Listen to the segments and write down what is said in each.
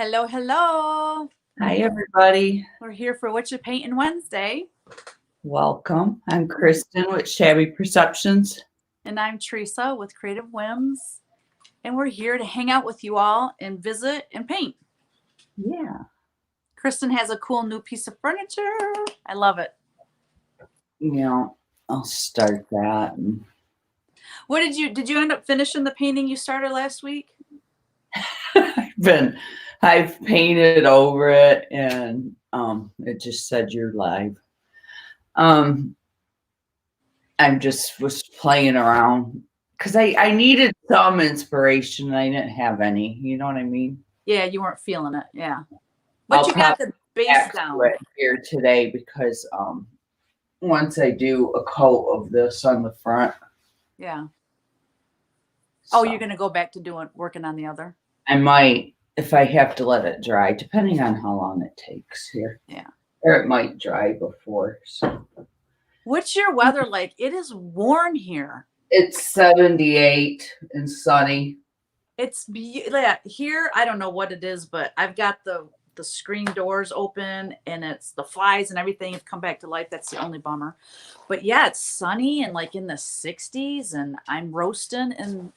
Hello, hello. Hi, everybody. We're here for Whatcha Paintin Wednesday. Welcome. I'm Kristen with Shabby Perceptions. And I'm Teresa with Creative Whims. And we're here to hang out with you all and visit and paint. Yeah. Kristen has a cool new piece of furniture. I love it. I'll start that. What did you end up finishing the painting you started last week? I've painted over it and it just said you're live. I just was playing around because I needed some inspiration and I didn't have any. You know what I mean? Yeah, you weren't feeling it. Yeah. But you got the base down here today because once I do a coat of this on the front. Yeah. Oh, you're gonna go back to working on the other? I might if I have to let it dry, depending on how long it takes here. Yeah. Or it might dry before. So. What's your weather like? It is warm here. It's 78 and sunny. It's here. I don't know what it is, but I've got the screen doors open and it's the flies and everything have come back to life. That's the only bummer. But yeah, it's sunny and like in the 60s and I'm roasting and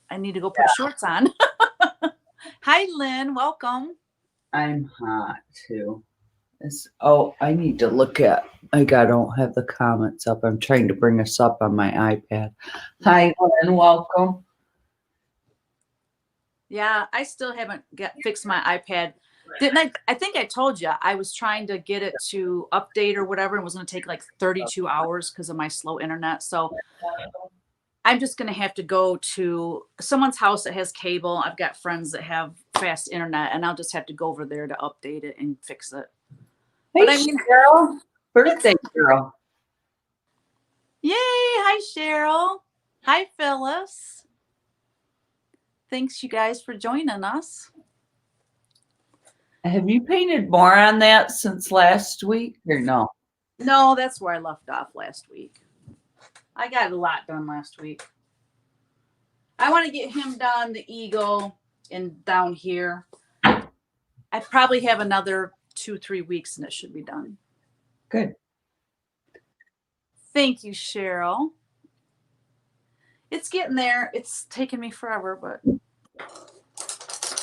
I need to go put shorts on. Hi, Lynn. Welcome. I'm hot too. I need to look at. I don't have the comments up. I'm trying to bring us up on my iPad. Hi, Lynn. Welcome. Yeah, I still haven't fixed my iPad. Didn't I? I think I told you I was trying to get it to update or whatever. It was going to take like 32 hours because of my slow internet. So I'm just going to have to go to someone's house that has cable. I've got friends that have fast internet, and I'll just have to go over there to update it and fix it. Hey, but I mean, Cheryl, birthday girl. Yay! Hi, Cheryl. Hi, Phyllis. Thanks, you guys, for joining us. Have you painted more on that since last week or no? No, that's where I left off last week. I got a lot done last week. I want to get him done, the eagle, and down here. I probably have another 2-3 weeks and it should be done. Good. Thank you, Cheryl. It's getting there. It's taken me forever, but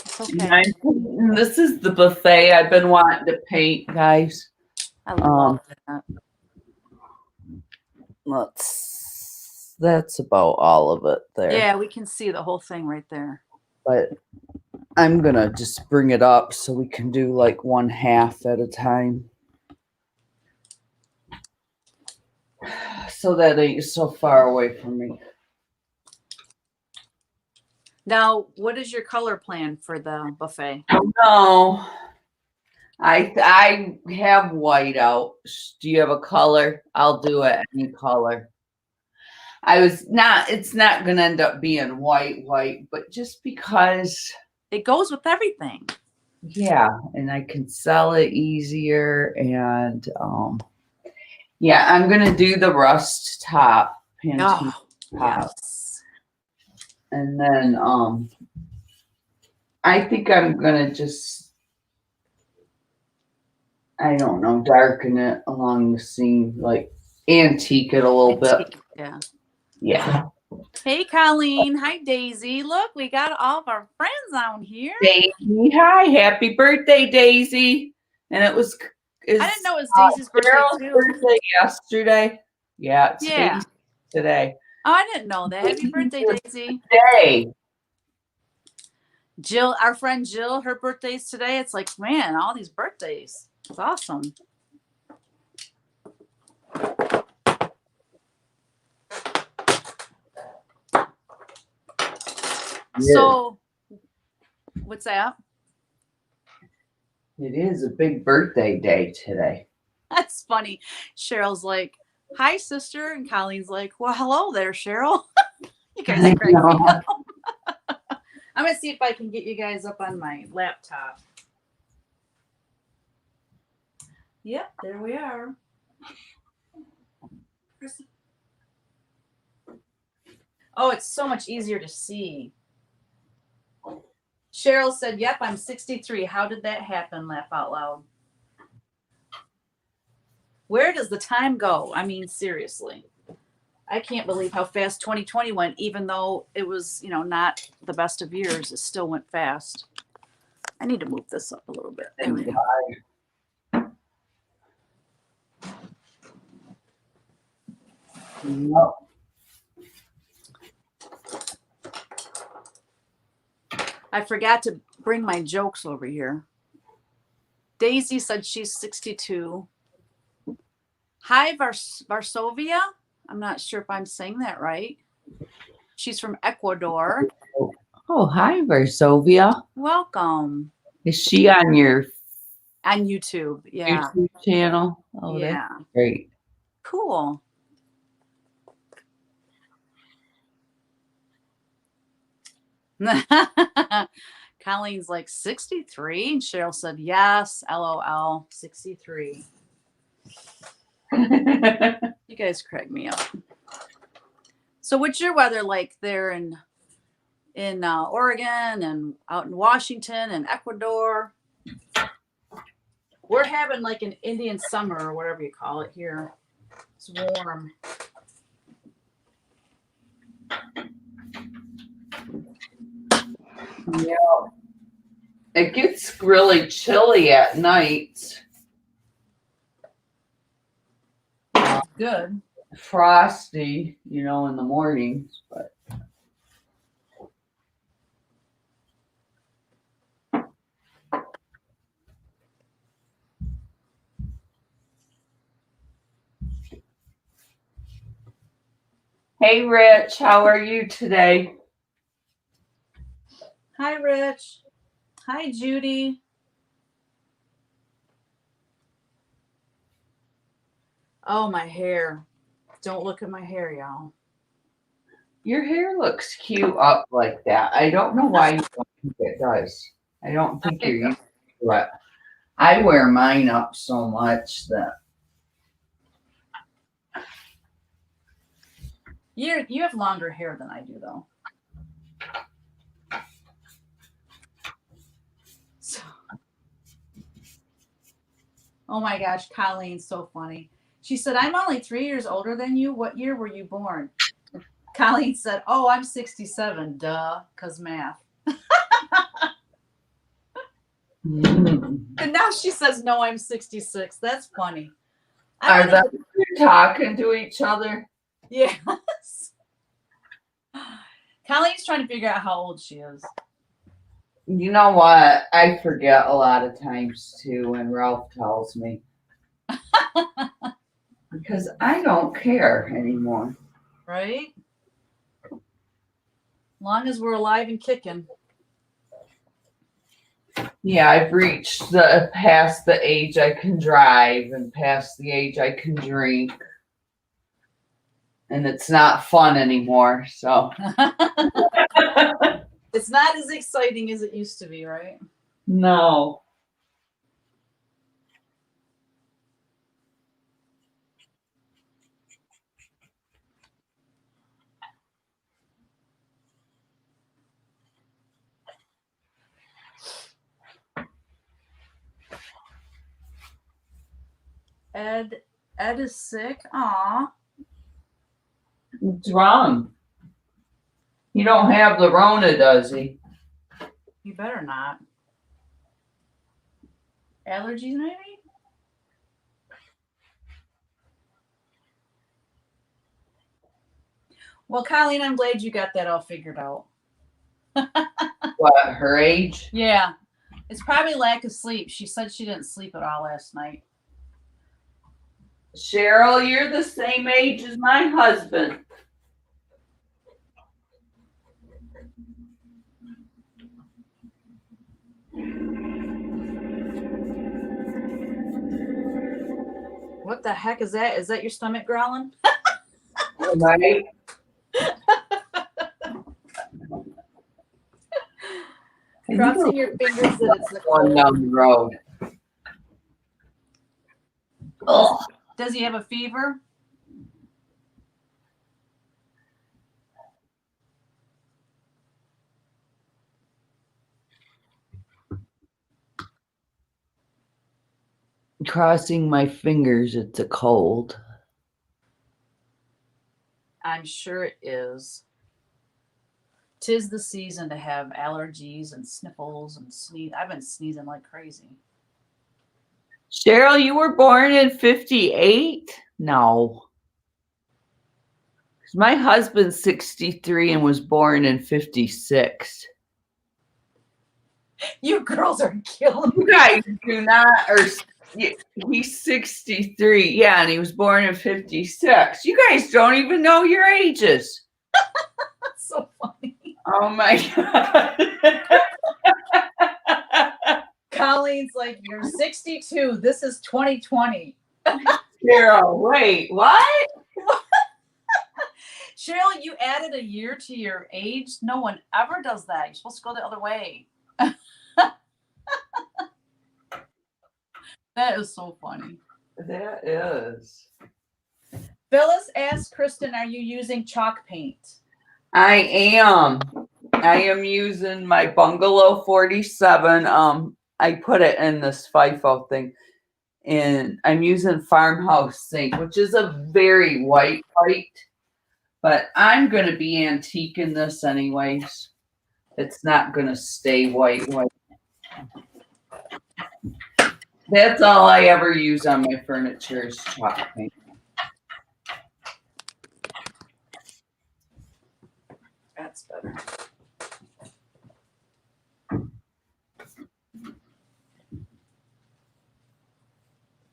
it's okay. This is the buffet I've been wanting to paint, guys. I love that. That's about all of it there. Yeah, we can see the whole thing right there. But I'm going to just bring it up so we can do like one half at a time. So that ain't so far away from me. Now, what is your color plan for the buffet? No, I have white out. Do you have a color? I'll do it any color. It's not going to end up being white, but just because. It goes with everything. Yeah, and I can sell it easier. And yeah, I'm going to do the rust top. Paintin top. Yes. And then I think I'm going to just, I don't know, darken it along the seam, like antique it a little bit. Yeah. Yeah. Hey, Colleen. Hi, Daisy. Look, we got all of our friends on here. Daisy, hi. Happy birthday, Daisy. And I didn't know it was Daisy's birthday, too. Birthday yesterday. Yeah, it's Daisy today. Oh, I didn't know that. Happy birthday, Daisy. Today. Jill, our friend Jill, her birthday's today. It's like, man, all these birthdays. It's awesome. Yeah. So, what's that? It is a big birthday day today. That's funny. Cheryl's like, hi, sister. And Colleen's like, well, hello there, Cheryl. You guys are crazy. I'm going to see if I can get you guys up on my laptop. Yep, there we are. Oh, it's so much easier to see. Cheryl said, yep, I'm 63. How did that happen? Laugh out loud. Where does the time go? I mean, seriously. I can't believe how fast 2020 went, even though it was, not the best of years. It still went fast. I need to move this up a little bit. There we go. No. I forgot to bring my jokes over here. Daisy said she's 62. Hi, Varsovia. I'm not sure if I'm saying that right. She's from Ecuador. Oh, hi, Varsovia. Welcome. Is she on your On YouTube? Yeah. YouTube channel? Oh, Yeah. that's great. Cool. Colleen's like 63. And Cheryl said, yes, LOL, 63. You guys crack me up. So what's your weather like there in Oregon and out in Washington and Ecuador? We're having like an Indian summer or whatever you call it here. It's warm. Yeah. It gets really chilly at night. Good. Frosty, in the mornings, but hey, Rich, how are you today? Hi, Rich. Hi, Judy. Oh, my hair. Don't look at my hair, y'all. Your hair looks cute up like that. I don't know why you don't think it does. I don't think you're used to it. I wear mine up so much that You have longer hair than I do, though. So, oh my gosh, Colleen's so funny. She said, I'm only 3 years older than you. What year were you born? Colleen said, oh, I'm 67. Duh, because math. And now she says, no, I'm 66. That's funny. are they talking to each other? Yes. Colleen's trying to figure out how old she is. You know what? I forget a lot of times too when Ralph tells me. Because I don't care anymore. Right? Long as we're alive and kicking. Yeah, I've reached past the age I can drive and past the age I can drink. And it's not fun anymore, so. It's not as exciting as it used to be, right? No. Ed is sick. Aw. What's wrong? He don't have the Rona, does he? You better not. Allergies, maybe? Well, Colleen, I'm glad you got that all figured out. What, her age? Yeah. It's probably lack of sleep. She said she didn't sleep at all last night. Cheryl, you're the same age as my husband. What the heck is that? Is that your stomach growling? Right? Crossing your fingers that it's the One down the road. Does he have a fever? crossing my fingers it's a cold. I'm sure it is. 'Tis the season to have allergies and sniffles and sneeze. I've been sneezing like crazy. Cheryl, you were born in 58? No. My husband's 63 and was born in 56. You girls are killing You me. guys do not, or he's 63. Yeah, and he was born in 56. You guys don't even know your ages. That's so funny. Oh my God. Colleen's like, you're 62. This is 2020. Cheryl, wait, what? Cheryl, you added a year to your age. No one ever does that. You're supposed to go the other way. That is so funny. That is. Phyllis asked Kristen, are you using chalk paint? I am. I am using my Bungalow 47. I put it in this FIFO thing. And I'm using Farmhouse Sink, which is a very white. But I'm going to be antiquing this anyways. It's not going to stay white. That's all I ever use on my furniture is chalk paint. That's better.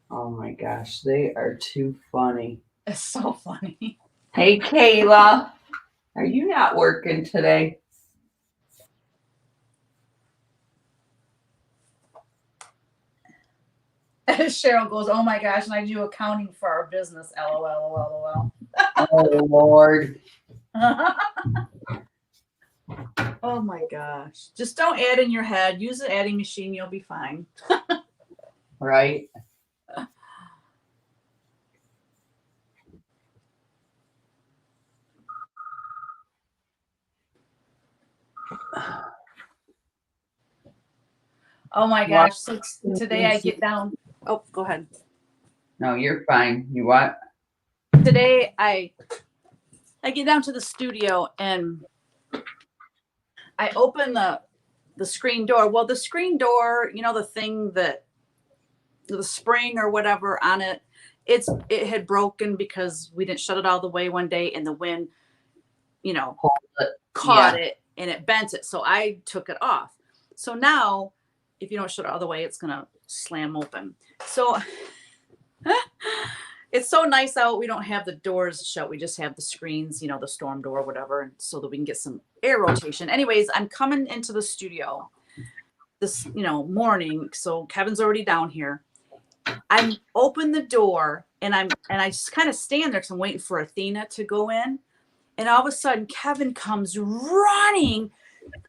Oh my gosh, they are too funny. It's so funny. Hey, Kayla, are you not working today? Cheryl goes, oh my gosh, and I do accounting for our business. LOL. Oh, Lord. Oh my gosh. Just don't add in your head. Use the adding machine. You'll be fine. Right? Oh my gosh. So today I get down. Oh, go ahead. No, you're fine. You what? Today I get down to the studio and I open the screen door. Well, the screen door, you know, the thing that the spring or whatever on it, it had broken because we didn't shut it all the way one day and the wind, you know, caught it and it bent it. So I took it off. So now if you don't shut it all the way, it's gonna slam open. So it's so nice out. We don't have the doors shut. We just have the screens, you know, the storm door, whatever, and so that we can get some air rotation. Anyways, I'm coming into the studio this, you know, morning. So Kevin's already down here. I open the door and I just kind of stand there because I'm waiting for Athena to go in. And all of a sudden, Kevin comes running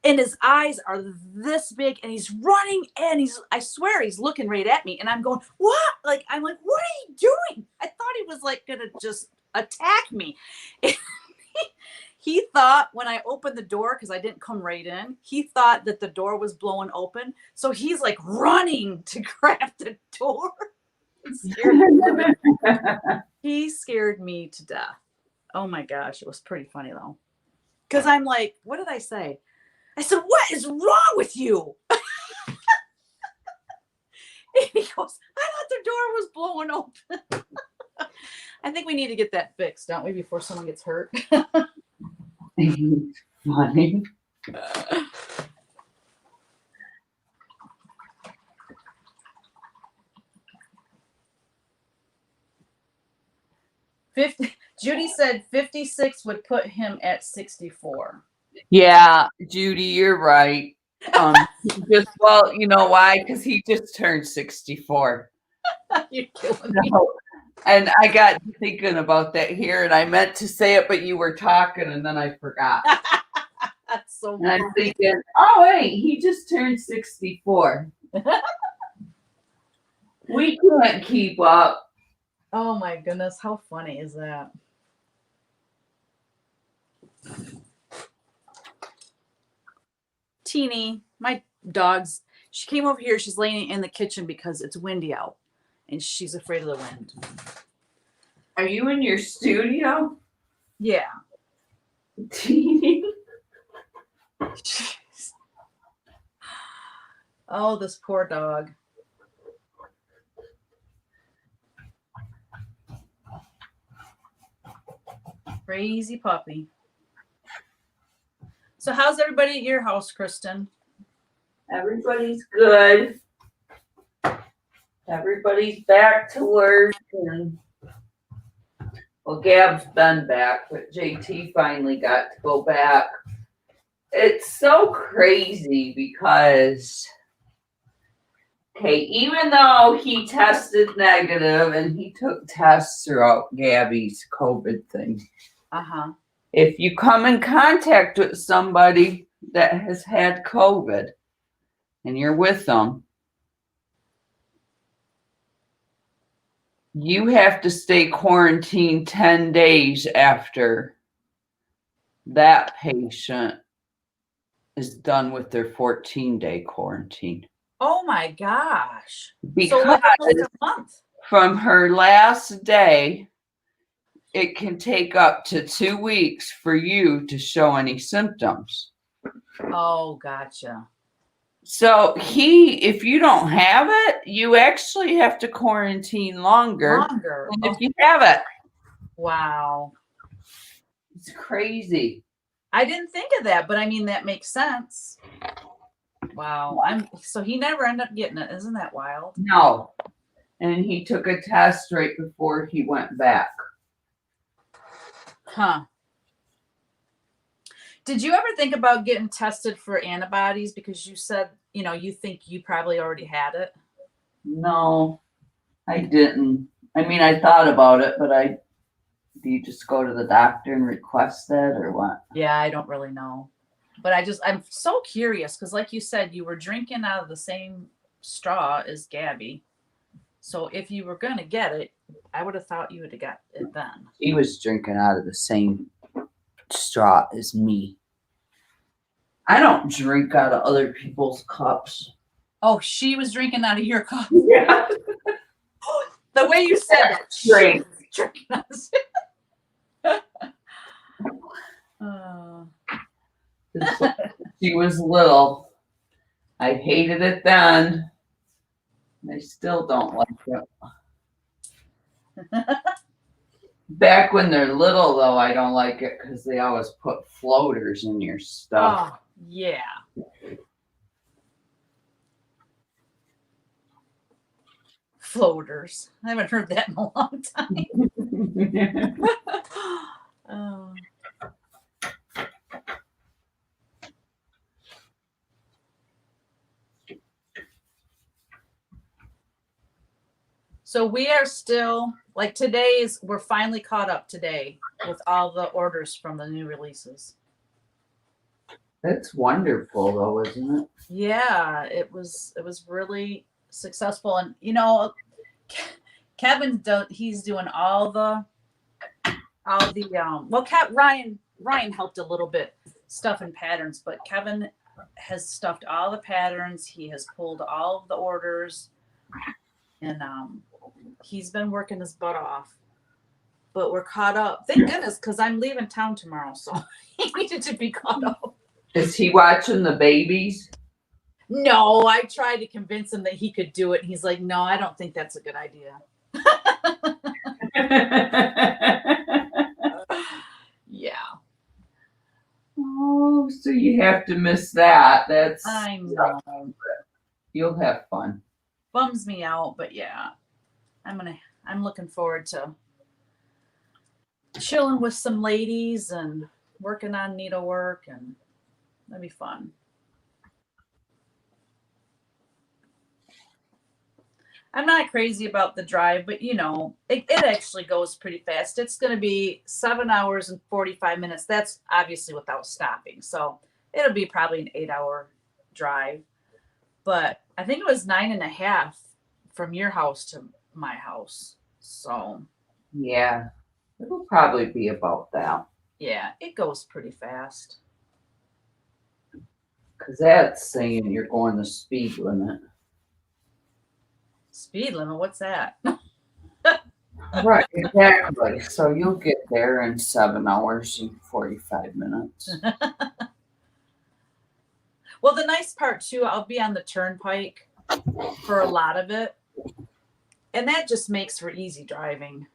and his eyes are this big and he's running and I swear he's looking right at me and I'm going, what? I'm like, what are you doing? I thought he was like going to just attack me. He thought when I opened the door, because I didn't come right in, he thought that the door was blowing open. So he's like running to grab the door. He scared me to death. Oh my gosh, it was pretty funny though. Because I'm like, what did I say? I said, what is wrong with you? And he goes, I thought the door was blowing open. I think we need to get that fixed, don't we, before someone gets hurt? Funny. 50, Judy said 56 would put him at 64. Yeah, Judy, you're right. Well, you know why? Because he just turned 64. You're killing me. And I got thinking about that here, and I meant to say it, but you were talking, and then I forgot. That's so funny. And I'm thinking, oh, wait, he just turned 64. We couldn't keep up. Oh my goodness, how funny is that? Teeny, my dog's, she came over here, she's laying in the kitchen because it's windy out. and she's afraid of the wind. Are you in your studio? Yeah. Jeez. Oh, this poor dog. Crazy puppy. So how's everybody at your house, Kristen? Everybody's good. Everybody's back to work, and well, Gab's been back, but JT finally got to go back. It's so crazy because, okay, even though he tested negative and he took tests throughout Gabby's COVID thing, if you come in contact with somebody that has had COVID and you're with them, you have to stay quarantined 10 days after that patient is done with their 14-day quarantine. Oh my gosh. Because so like almost a month. From her last day, it can take up to 2 weeks for you to show any symptoms. Oh, gotcha. So if you don't have it, you actually have to quarantine longer than if you have it. Wow. It's crazy. I didn't think of that, but I mean, that makes sense. Wow. So he never ended up getting it. Isn't that wild? No. And he took a test right before he went back. Huh. Did you ever think about getting tested for antibodies? Because you said, you think you probably already had it. No, I didn't. I mean, I thought about it, but do you just go to the doctor and request it or what? Yeah, I don't really know. But I'm so curious because like you said, you were drinking out of the same straw as Gabby. So if you were going to get it, I would have thought you would have got it then. He was drinking out of the same straw as me. I don't drink out of other people's cups. Oh, she was drinking out of your cup. Yeah. The way you said that. Drink. Drinking out of She was little. I hated it then. I still don't like it. Back when they're little, though, I don't like it because they always put floaters in your stuff. Oh, yeah. Floaters. I haven't heard that in a long time. Oh. So we are still like we're finally caught up today with all the orders from the new releases. That's wonderful though, isn't it? Yeah, it was really successful. And Kevin he's doing all the Ryan helped a little bit stuffing patterns, but Kevin has stuffed all the patterns. He has pulled all of the orders, and he's been working his butt off. But we're caught up. Thank goodness, because I'm leaving town tomorrow, so he needed to be caught up. Is he watching the babies? No, I tried to convince him that he could do it. And he's like, no, I don't think that's a good idea. Yeah. Oh, so you have to miss that. I know. You'll have fun. Bums me out, but yeah. I'm looking forward to chilling with some ladies and working on needlework, and that'd be fun. I'm not crazy about the drive, but it actually goes pretty fast. It's going to be 7 hours and 45 minutes. That's obviously without stopping. So it'll be probably an 8-hour drive. But I think it was 9.5 from your house to my house. So yeah, it'll probably be about that. Yeah, it goes pretty fast. Because that's saying you're going the speed limit. Speed limit, what's that? Right, exactly. So you'll get there in 7 hours and 45 minutes. Well, the nice part too, I'll be on the turnpike for a lot of it. And that just makes for easy driving.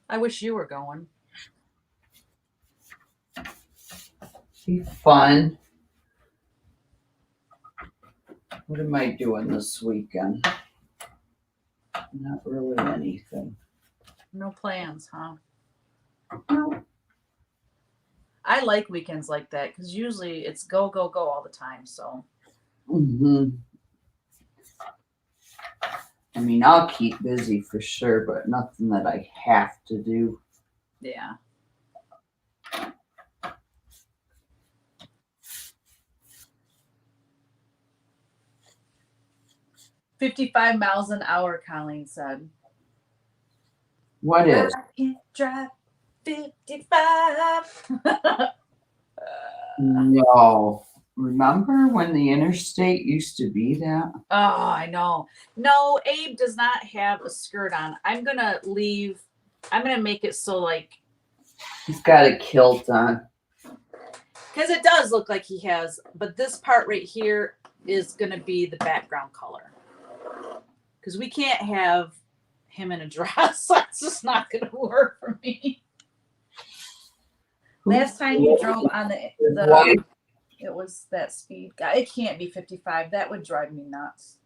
I wish you were going. Be fun. What am I doing this weekend? Not really anything. No plans, huh? No. I like weekends like that because usually it's go, go, go all the time. So, Mm-hmm. I mean, I'll keep busy for sure, but nothing that I have to do. yeah. "55 miles an hour," Colleen said. What is? I can't drive 55. No. Remember when the interstate used to be that? Oh, I know. No, Abe does not have a skirt on. I'm going to make it so like, He's got a kilt on. because it does look like he has, but this part right here is going to be the background color. Because we can't have him in a dress. That's just not going to work for me. Last time you drove on the it was that speed guy. It can't be 55. That would drive me nuts.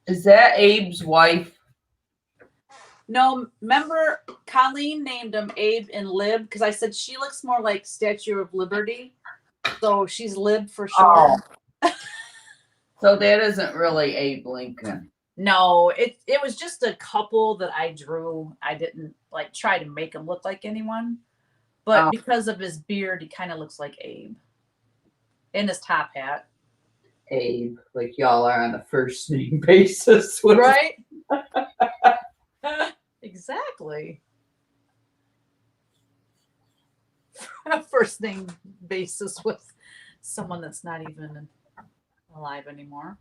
Is that Abe's wife? No, remember Colleen named him Abe and Lib because I said she looks more like Statue of Liberty. So she's Lib for short. Oh. So that isn't really Abe Lincoln. No, it was just a couple that I drew. I didn't like try to make him look like anyone. But because of his beard, he kind of looks like Abe. And his top hat. Abe, like y'all are on a first name basis. Right? Exactly. A first name basis with someone that's not even alive anymore.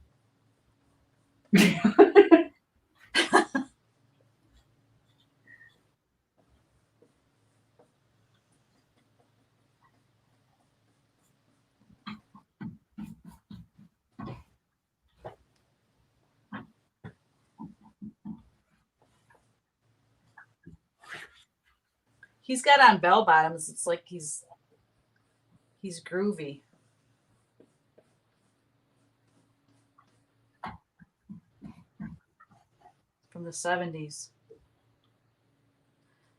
He's got on bell bottoms. It's like he's groovy. From the 70s.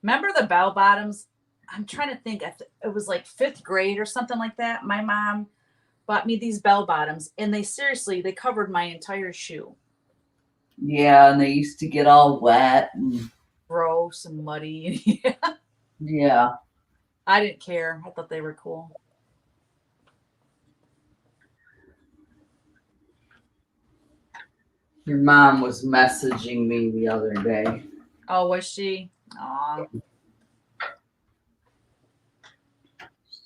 Remember the bell bottoms? I'm trying to think. It was like 5th grade or something like that. My mom bought me these bell bottoms, and they covered my entire shoe. Yeah, and they used to get all wet and gross and muddy. Yeah. I didn't care. I thought they were cool. Your mom was messaging me the other day. Oh, was she? Aw.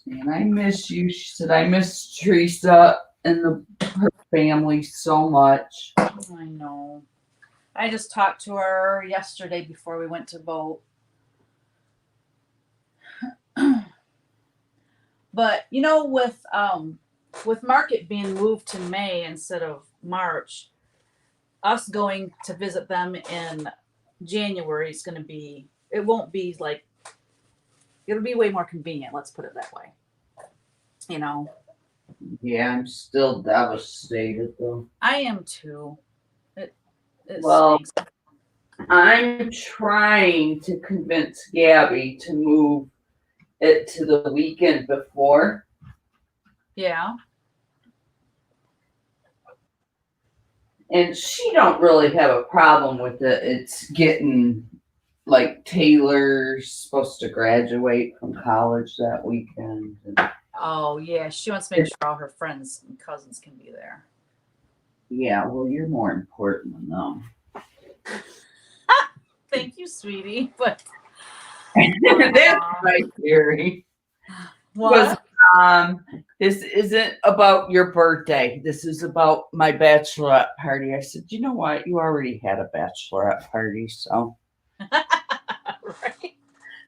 And I miss you. She said, I miss Teresa and her family so much. I know. I just talked to her yesterday before we went to vote. But with market being moved to May instead of March, us going to visit them in January is going to be, it won't be like, it'll be way more convenient. Let's put it that way. Yeah, I'm still devastated though. I am too. It well, stinks. I'm trying to convince Gabby to move it to the weekend before. Yeah. And she don't really have a problem with it. It's getting like Taylor's supposed to graduate from college that weekend. Oh yeah, she wants to make sure all her friends and cousins can be there. Yeah, well, you're more important than them. Thank you, sweetie. But that's my theory. what? This isn't about your birthday. This is about my bachelorette party. I said, you know what? You already had a bachelorette party, so. Right.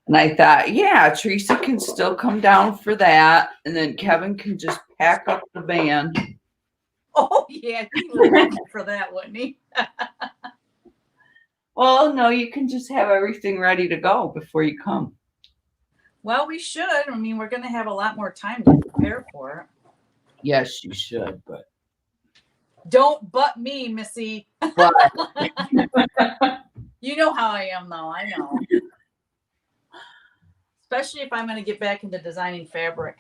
And I thought, yeah, Teresa can still come down for that, and then Kevin can just pack up the van. Oh yeah, he would love it for that, wouldn't he? Well, no, you can just have everything ready to go before you come. Well, we should. I mean, we're going to have a lot more time to prepare for it. Yes, you should, but Don't butt me, Missy. but You know how I am, though. I know. Especially if I'm going to get back into designing fabric.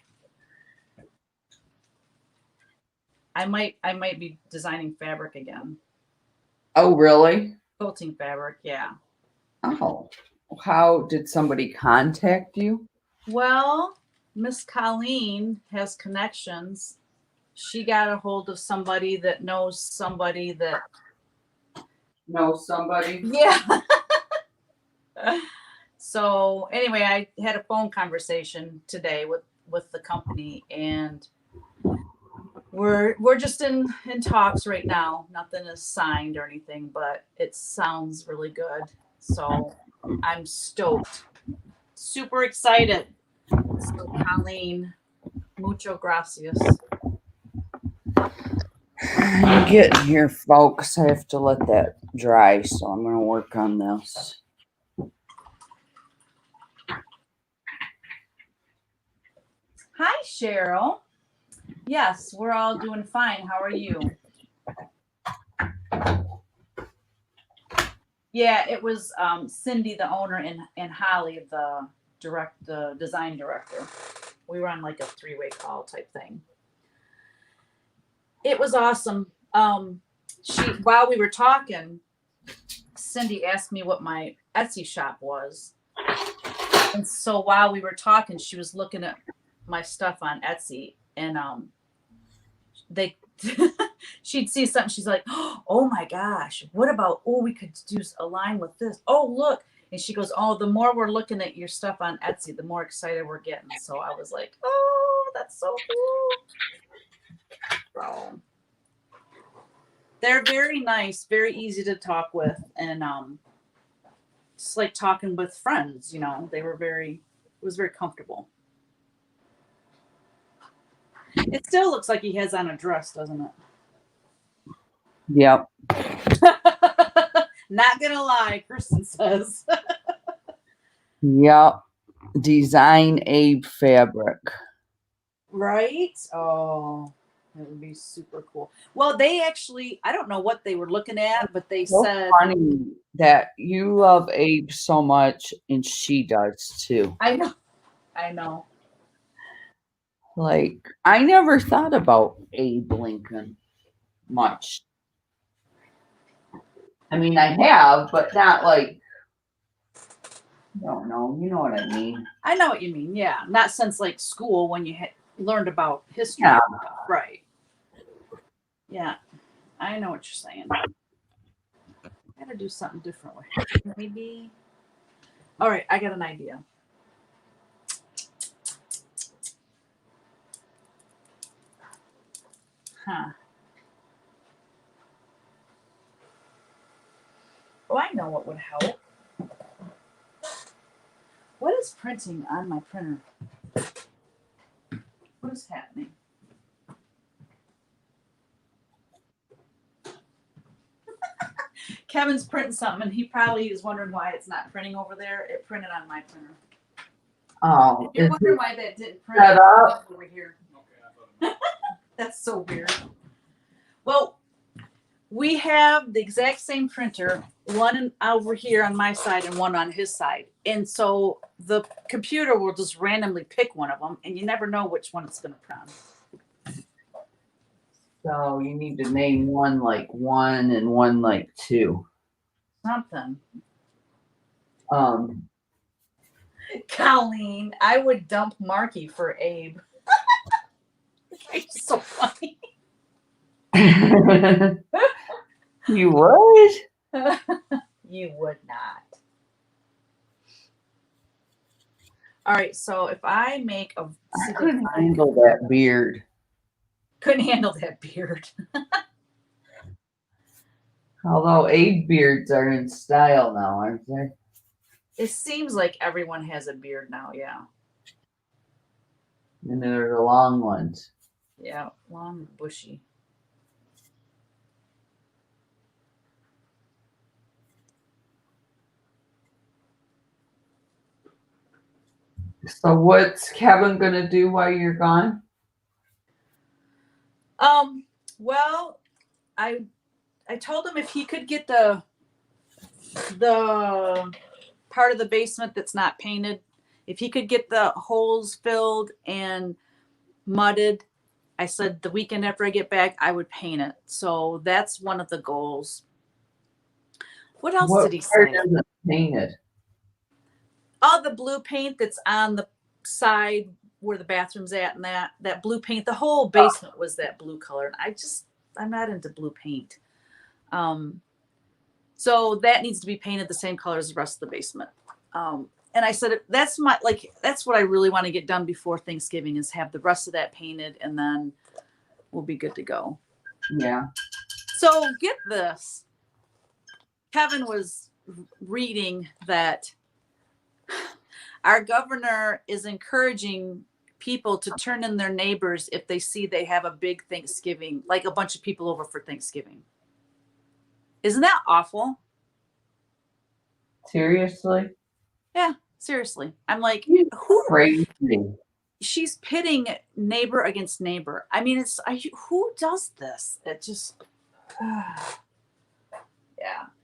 I might be designing fabric again. oh, really? Quilting fabric, yeah. Oh, how did somebody contact you? Well, Miss Colleen has connections. She got a hold of somebody that knows somebody that. Know somebody? Yeah. So anyway, I had a phone conversation today with the company, and we're just in talks right now. Nothing is signed or anything, but it sounds really good. So I'm stoked. Super excited. So Colleen, mucho gracias. I'm getting here, folks. I have to let that dry, so I'm going to work on this. Hi, Cheryl. Yes, we're all doing fine. How are you? Yeah, it was Cindy, the owner, and Holly, the design director. We were on like a 3-way call type thing. It was awesome. While we were talking, Cindy asked me what my Etsy shop was. And so while we were talking, she was looking at my stuff on Etsy, and she'd see something. She's like, "Oh my gosh, what about? Oh, we could do a line with this. Oh, look!" And she goes, "Oh, the more we're looking at your stuff on Etsy, the more excited we're getting." So I was like, "Oh, that's so cool." So they're very nice, very easy to talk with, and just like talking with friends. You know, it was very comfortable. It still looks like he has on a dress, doesn't it? Yep. Not gonna lie, Kristen says. Yep. Design Abe fabric. Right? Oh, that would be super cool. Well, they actually, I don't know what they were looking at, but they So said, funny that you love Abe so much and she does too. I know. I know. Like, I never thought about Abe Lincoln much. I mean, I have, but not like, I don't know. You know what I mean? I know what you mean. Yeah. Not since like school when you learned about history. Yeah. Right. Yeah. I know what you're saying. Gotta do something different with it. Maybe. All right. I got an idea. Huh. Oh, I know what would help. What is printing on my printer? What is happening? Kevin's printing something, and he probably is wondering why it's not printing over there. It printed on my printer. Oh, You're is wondering it why that didn't print set up? over here. That's so weird. Well, we have the exact same printer, one over here on my side and one on his side. And so the computer will just randomly pick one of them, and you never know which one it's going to print on. So you need to name one like 1 and one like 2. Something. Um, Colleen, I would dump Marky for Abe. It's so funny. you would? You would not. All right, so if I make a I couldn't handle that beard. couldn't handle that beard. Although Abe beards are in style now, aren't they? It seems like everyone has a beard now, yeah. And they're the long ones. Yeah, long, bushy. So what's Kevin gonna do while you're gone? Well, I told him if he could get the part of the basement that's not painted, if he could get the holes filled and mudded, I said the weekend after I get back, I would paint it. So that's one of the goals. What else What did he part say? isn't painted? All the blue paint that's on the side where the bathroom's at, and that blue paint, the whole basement was that blue color. And I'm not into blue paint. So that needs to be painted the same color as the rest of the basement. And I said, that's what I really want to get done before Thanksgiving is have the rest of that painted, and then we'll be good to go. Yeah. So get this. Kevin was reading that our governor is encouraging people to turn in their neighbors if they see they have a big Thanksgiving, like a bunch of people over for Thanksgiving. Isn't that awful? Seriously? Yeah, seriously. I'm like, Crazy. She's pitting neighbor against neighbor. I mean, who does this? It just, yeah,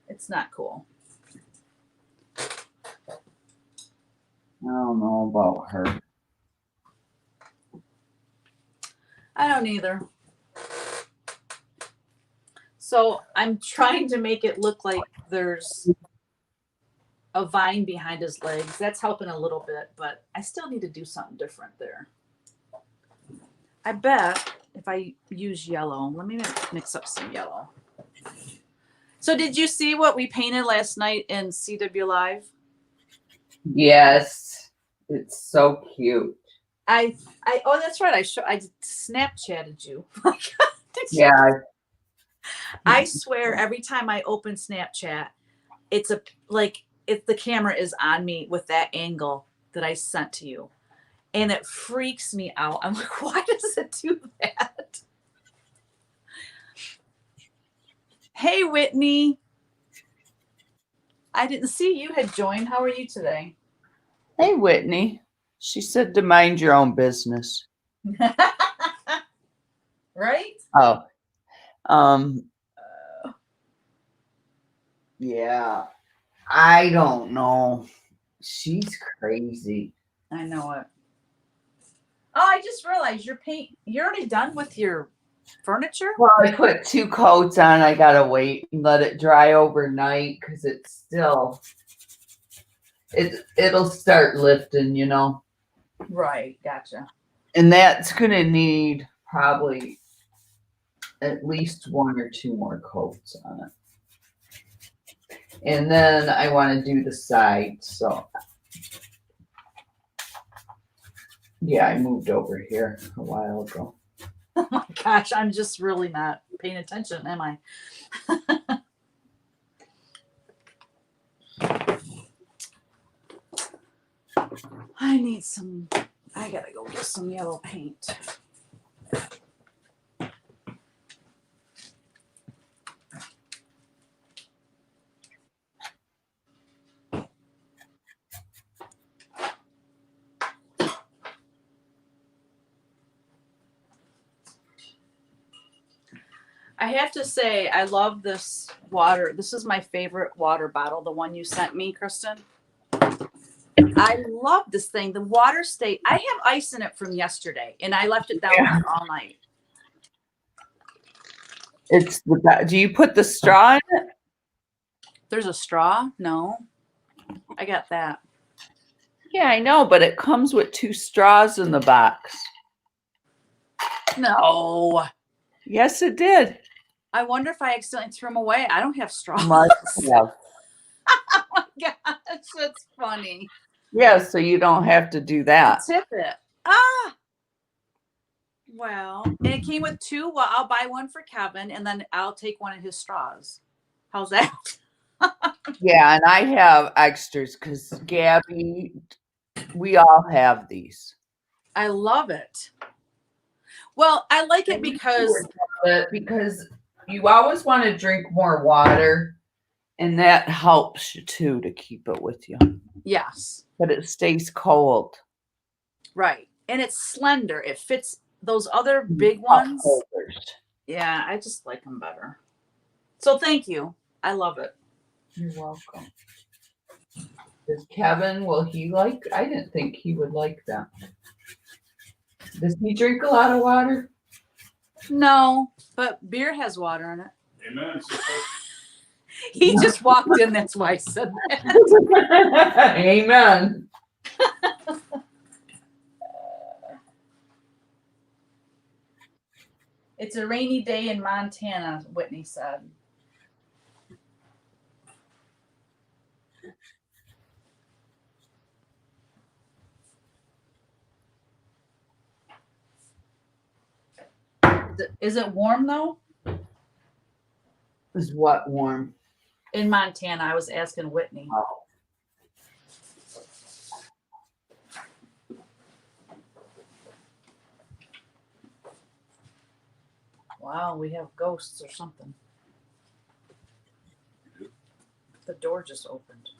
it's not cool. I don't know about her. I don't either. So I'm trying to make it look like there's a vine behind his legs. That's helping a little bit, but I still need to do something different there. I bet if I use yellow, let me mix up some yellow. So did you see what we painted last night in CW Live? Yes. It's so cute. Oh, that's right. I Snapchatted you. Yeah. I swear every time I open Snapchat, it's if the camera is on me with that angle that I sent to you. And it freaks me out. I'm like, why does it do that? Hey, Whitney. I didn't see you had joined. How are you today? Hey, Whitney. She said to mind your own business. Right? Oh. Yeah. I don't know. She's crazy. I know it. Oh, I just realized you're already done with your furniture? Well, I put 2 coats on. I gotta wait and let it dry overnight because it's still it'll start lifting, you know. Right, gotcha. And that's gonna need probably at least 1 or 2 more coats on it. And then I want to do the sides. So yeah, I moved over here a while ago. Oh my gosh, I'm just really not paying attention, am I? I gotta go get some yellow paint. I have to say, I love this water. This is my favorite water bottle, the one you sent me, Kristen. I love this thing. The water stayed. I have ice in it from yesterday, and I left it down there all night. Do you put the straw in it? There's a straw? No. I got that. Yeah, I know, but it comes with 2 straws in the box. No. Yes, it did. I wonder if I accidentally threw them away. I don't have straws. Must have. Oh my gosh, that's funny. Yeah, so you don't have to do that. Tip it. Ah, well, and it came with 2. Well, I'll buy one for Kevin, and then I'll take one of his straws. How's that? Yeah, and I have extras because Gabby, we all have these. I love it. Well, I like it because you always want to drink more water, and that helps you too to keep it with you. yes, But it stays cold. right, and it's slender. It fits those other big ones. Holders. Yeah, I just like them better. So thank you. I love it. You're welcome. Does Kevin, will he like? I didn't think he would like that. Does he drink a lot of water? No, but beer has water in it. Amen. He just walked in. That's why I said that. Amen. It's a rainy day in Montana, Whitney said. Is it warm though? Is what warm? In Montana, I was asking Whitney. Oh. Wow, we have ghosts or something. The door just opened.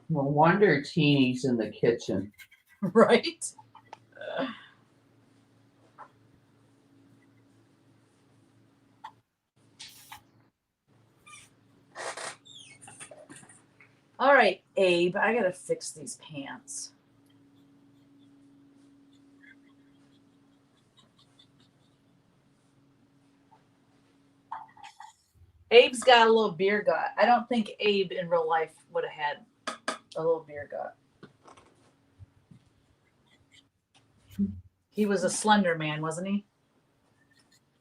No wonder Teeny's in the kitchen. Right? All right, Abe, I gotta fix these pants. Abe's got a little beer gut. I don't think Abe in real life would have had a little beer gut. He was a slender man, wasn't he?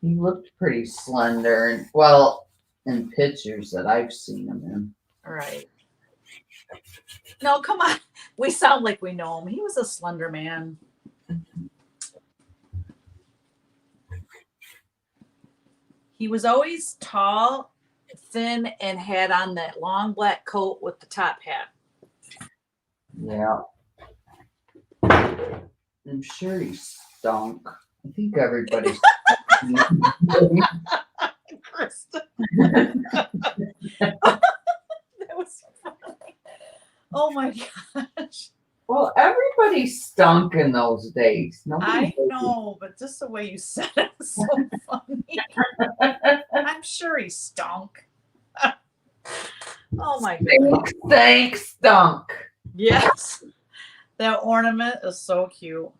He looked pretty slender. Well, in pictures that I've seen him in. All right. No, come on. We sound like we know him. He was a slender man. He was always tall, thin, and had on that long black coat with the top hat. Yeah. I'm sure he stunk. I think everybody Krista. That was funny. Oh my gosh. Well, everybody stunk in those days. I know, but just the way you said it was so funny. I'm sure he stunk. Oh my goodness. Thanks, stunk. Yes. That ornament is so cute.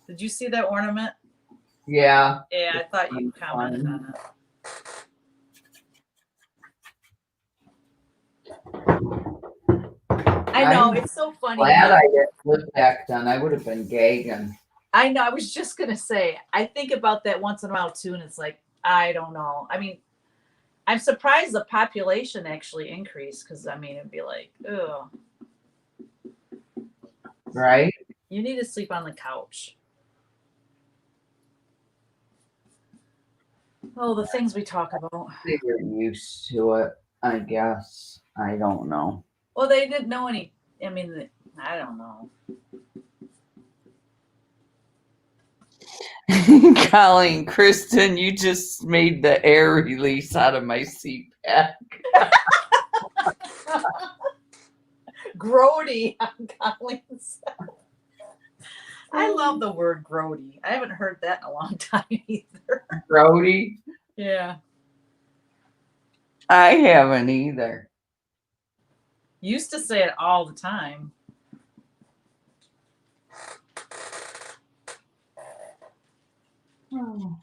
Did you see that ornament? Yeah. Yeah, I thought you commented on it. I know, it's so funny. Glad I didn't live back then. I would have been gagging. I know, I was just going to say, I think about that once in a while too, and it's like, I don't know. I mean, I'm surprised the population actually increased because, I mean, it'd be like, ugh. Right? You need to sleep on the couch. Oh, the things we talk about. They're used to it, I guess. I don't know. Well, they didn't know any. I mean, I don't know. Colleen, Kristen, you just made the air release out of my seat pack. Grody on Colleen's. I love the word grody. I haven't heard that in a long time either. Grody? Yeah. I haven't either. Used to say it all the time. Oh.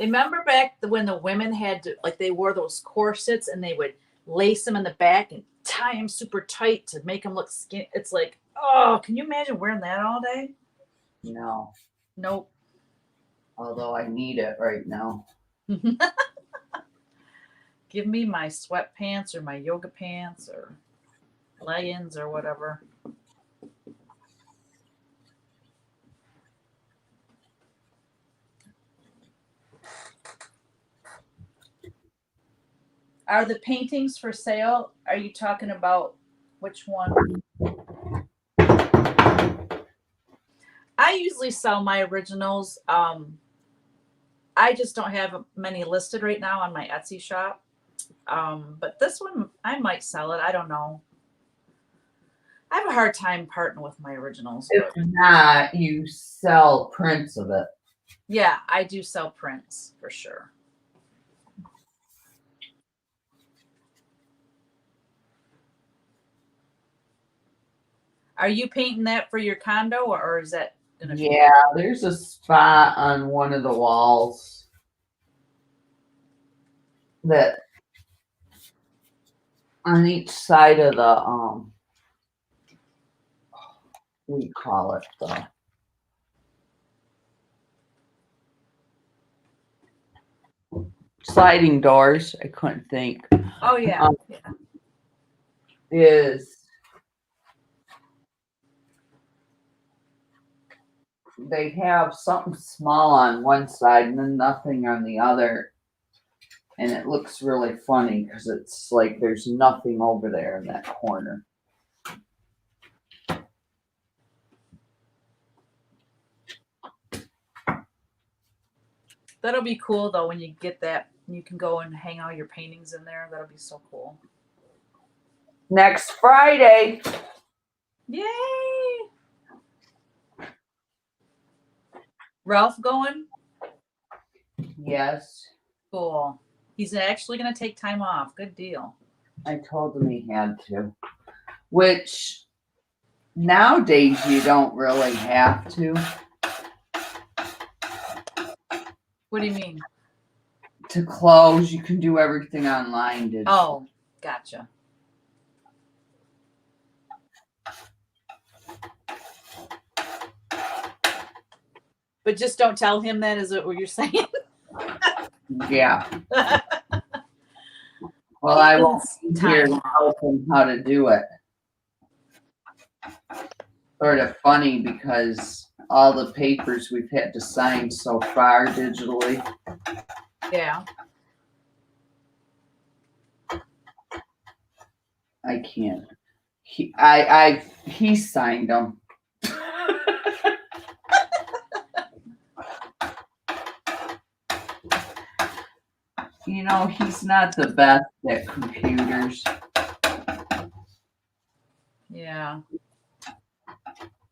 Remember back when the women had to, like, they wore those corsets and they would lace them in the back and tie them super tight to make them look skinny. It's like, oh, can you imagine wearing that all day? No, Nope. although I need it right now. Give me my sweatpants or my yoga pants or leggings or whatever. Are the paintings for sale? Are you talking about which one? I usually sell my originals. I just don't have many listed right now on my Etsy shop. But this one, I might sell it. I don't know. I have a hard time parting with my originals. If not, you sell prints of it. Yeah, I do sell prints for sure. Are you painting that for your condo or is that gonna be? Yeah, there's a spot on one of the walls that on each side of the we call it the sliding doors. I couldn't think. Oh yeah. Yeah. Is they have something small on one side and then nothing on the other. And it looks really funny because it's like there's nothing over there in that corner. That'll be cool though when you get that. You can go and hang all your paintings in there. That'll be so cool. Next Friday. Yay! Ralph going? Yes. Cool. He's actually going to take time off. Good deal. I told him he had to. Which nowadays you don't really have to. What do you mean? To close, you can do everything online. Oh, gotcha. But just don't tell him that, is it what you're saying? Yeah. Well, I won't be here to help him how to do it. Sort of funny because all the papers we've had to sign so far digitally. Yeah. I can't. He signed them. You know, he's not the best at computers. Yeah.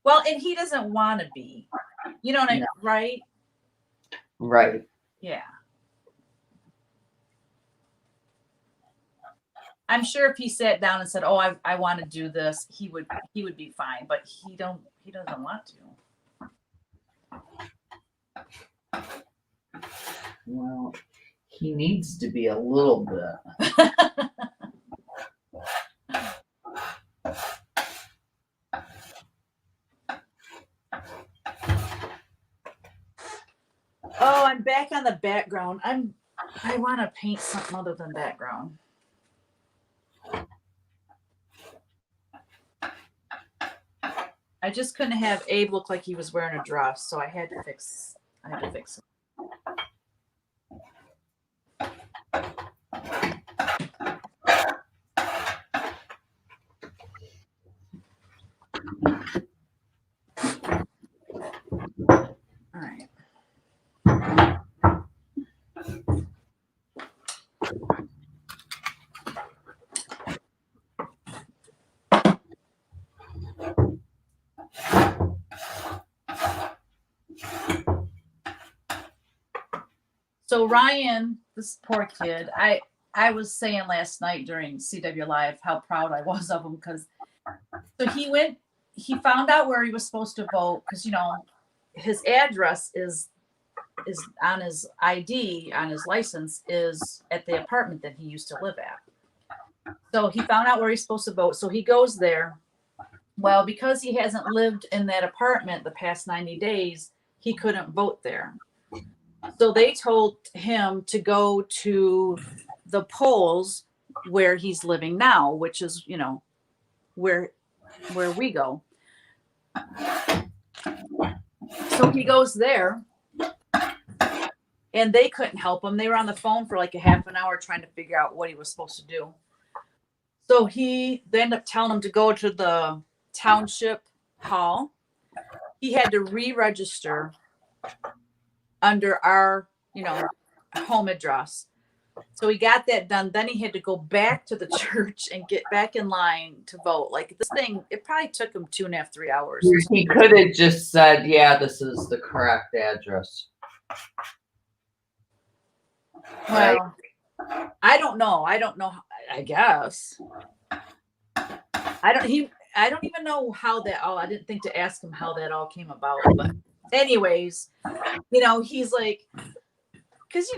Well, and he doesn't want to be. You know what I mean? Right? Right. Yeah. I'm sure if he sat down and said, "Oh, I want to do this," he would be fine. But he doesn't want to. Well, he needs to be a little bit. Oh, I'm back on the background. I want to paint something other than background. I just couldn't have Abe look like he was wearing a dress, so I had to fix it. All right. So Ryan, this poor kid, I was saying last night during CW Live how proud I was of him because so he found out where he was supposed to vote because his address is is on his ID, on his license, is at the apartment that he used to live at. So he found out where he's supposed to vote. So he goes there. Well, because he hasn't lived in that apartment the past 90 days, he couldn't vote there. So they told him to go to the polls where he's living now, which is, where we go. So he goes there, and they couldn't help him. They were on the phone for like a half an hour trying to figure out what he was supposed to do. So they ended up telling him to go to the township hall. He had to re-register under our, home address. So he got that done. Then he had to go back to the church and get back in line to vote. Like this thing, it probably took him 2.5, 3 hours. He could have just said, yeah, this is the correct address. Well, I don't know. I guess. I don't even know how that all, I didn't think to ask him how that all came about. But anyways, he's like, because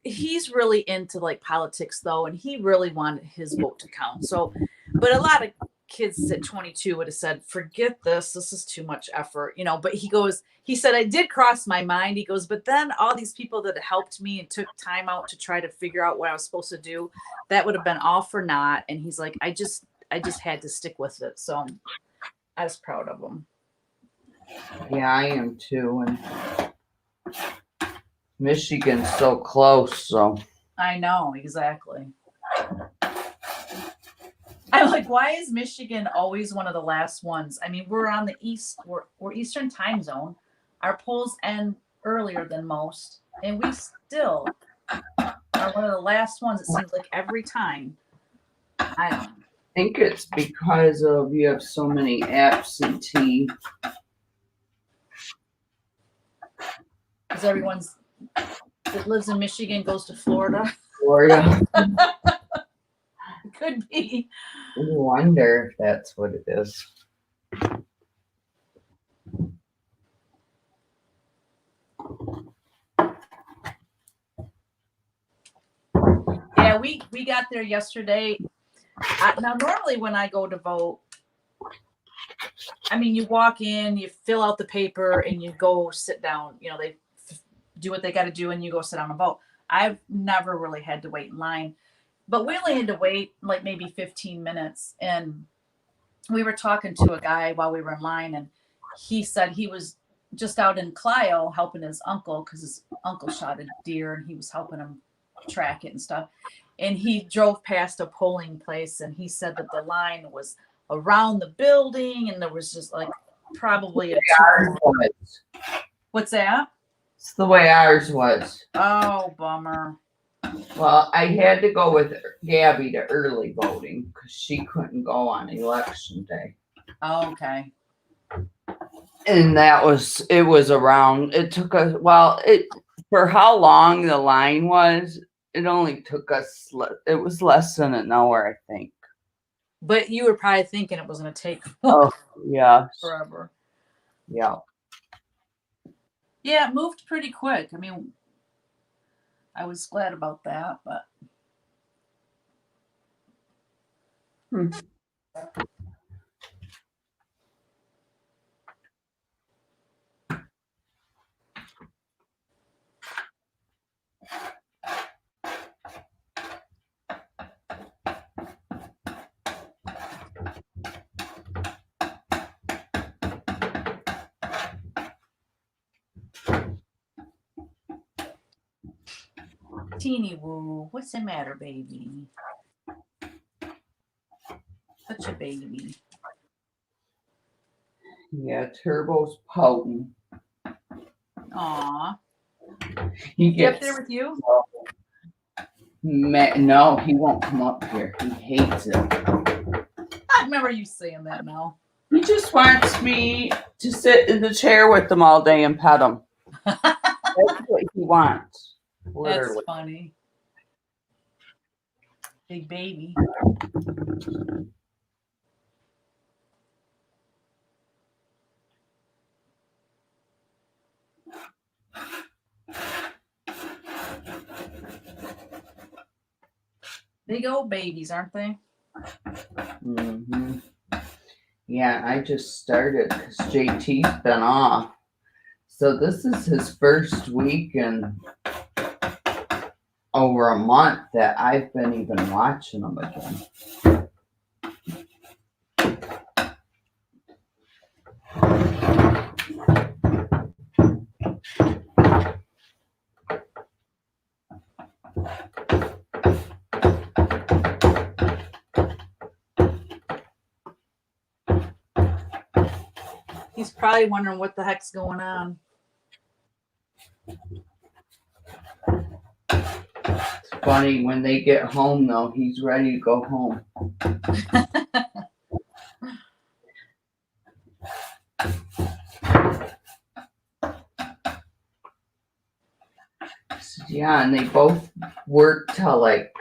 he's really into like politics though, and he really wanted his vote to count. So, but a lot of kids at 22 would have said, forget this is too much effort, but he said, I did cross my mind. He goes, but then all these people that helped me and took time out to try to figure out what I was supposed to do, that would have been all for naught. And he's like, I just had to stick with it. So I was proud of him. Yeah, I am too. And Michigan's so close, so. I know, exactly. I'm like, why is Michigan always one of the last ones? I mean, we're on the east, we're Eastern time zone. Our polls end earlier than most, and we still are one of the last ones, it seems like every time. I think it's because of you have so many absentee. Because everyone that lives in Michigan goes to Florida. Could be. I wonder if that's what it is. Yeah, we got there yesterday. Now, normally when I go to vote, I mean, you walk in, you fill out the paper, and you go sit down. They do what they got to do, and you go sit down and vote. I've never really had to wait in line, but we only had to wait like maybe 15 minutes. And we were talking to a guy while we were in line, and he said he was just out in Clio helping his uncle because his uncle shot a deer, and he was helping him track it and stuff. And he drove past a polling place, and he said that the line was around the building, and there was just like probably What's that? It's the way ours was. Oh, bummer. Well, I had to go with Gabby to early voting because she couldn't go on election day. Oh, okay. And it was around, it took us, for how long the line was, it only took us, it was less than an hour, I think. But you were probably thinking it was going to take forever. Yeah. Yeah, it moved pretty quick. I mean, I was glad about that, but. Teeny woo, what's the matter, baby? Such a baby. Yeah, Turbo's potent. Aw. He gets up there with you? No, he won't come up here. He hates it. I remember you saying that now. He just wants me to sit in the chair with him all day and pet him. That's what he wants. Literally. That's funny. Big baby. Big old babies, aren't they? Mm-hmm. Yeah, I just started because JT's been off. So this is his first week in over a month that I've been even watching him again. He's probably wondering what the heck's going on. It's funny when they get home though, he's ready to go home. Yeah, and they both work till like,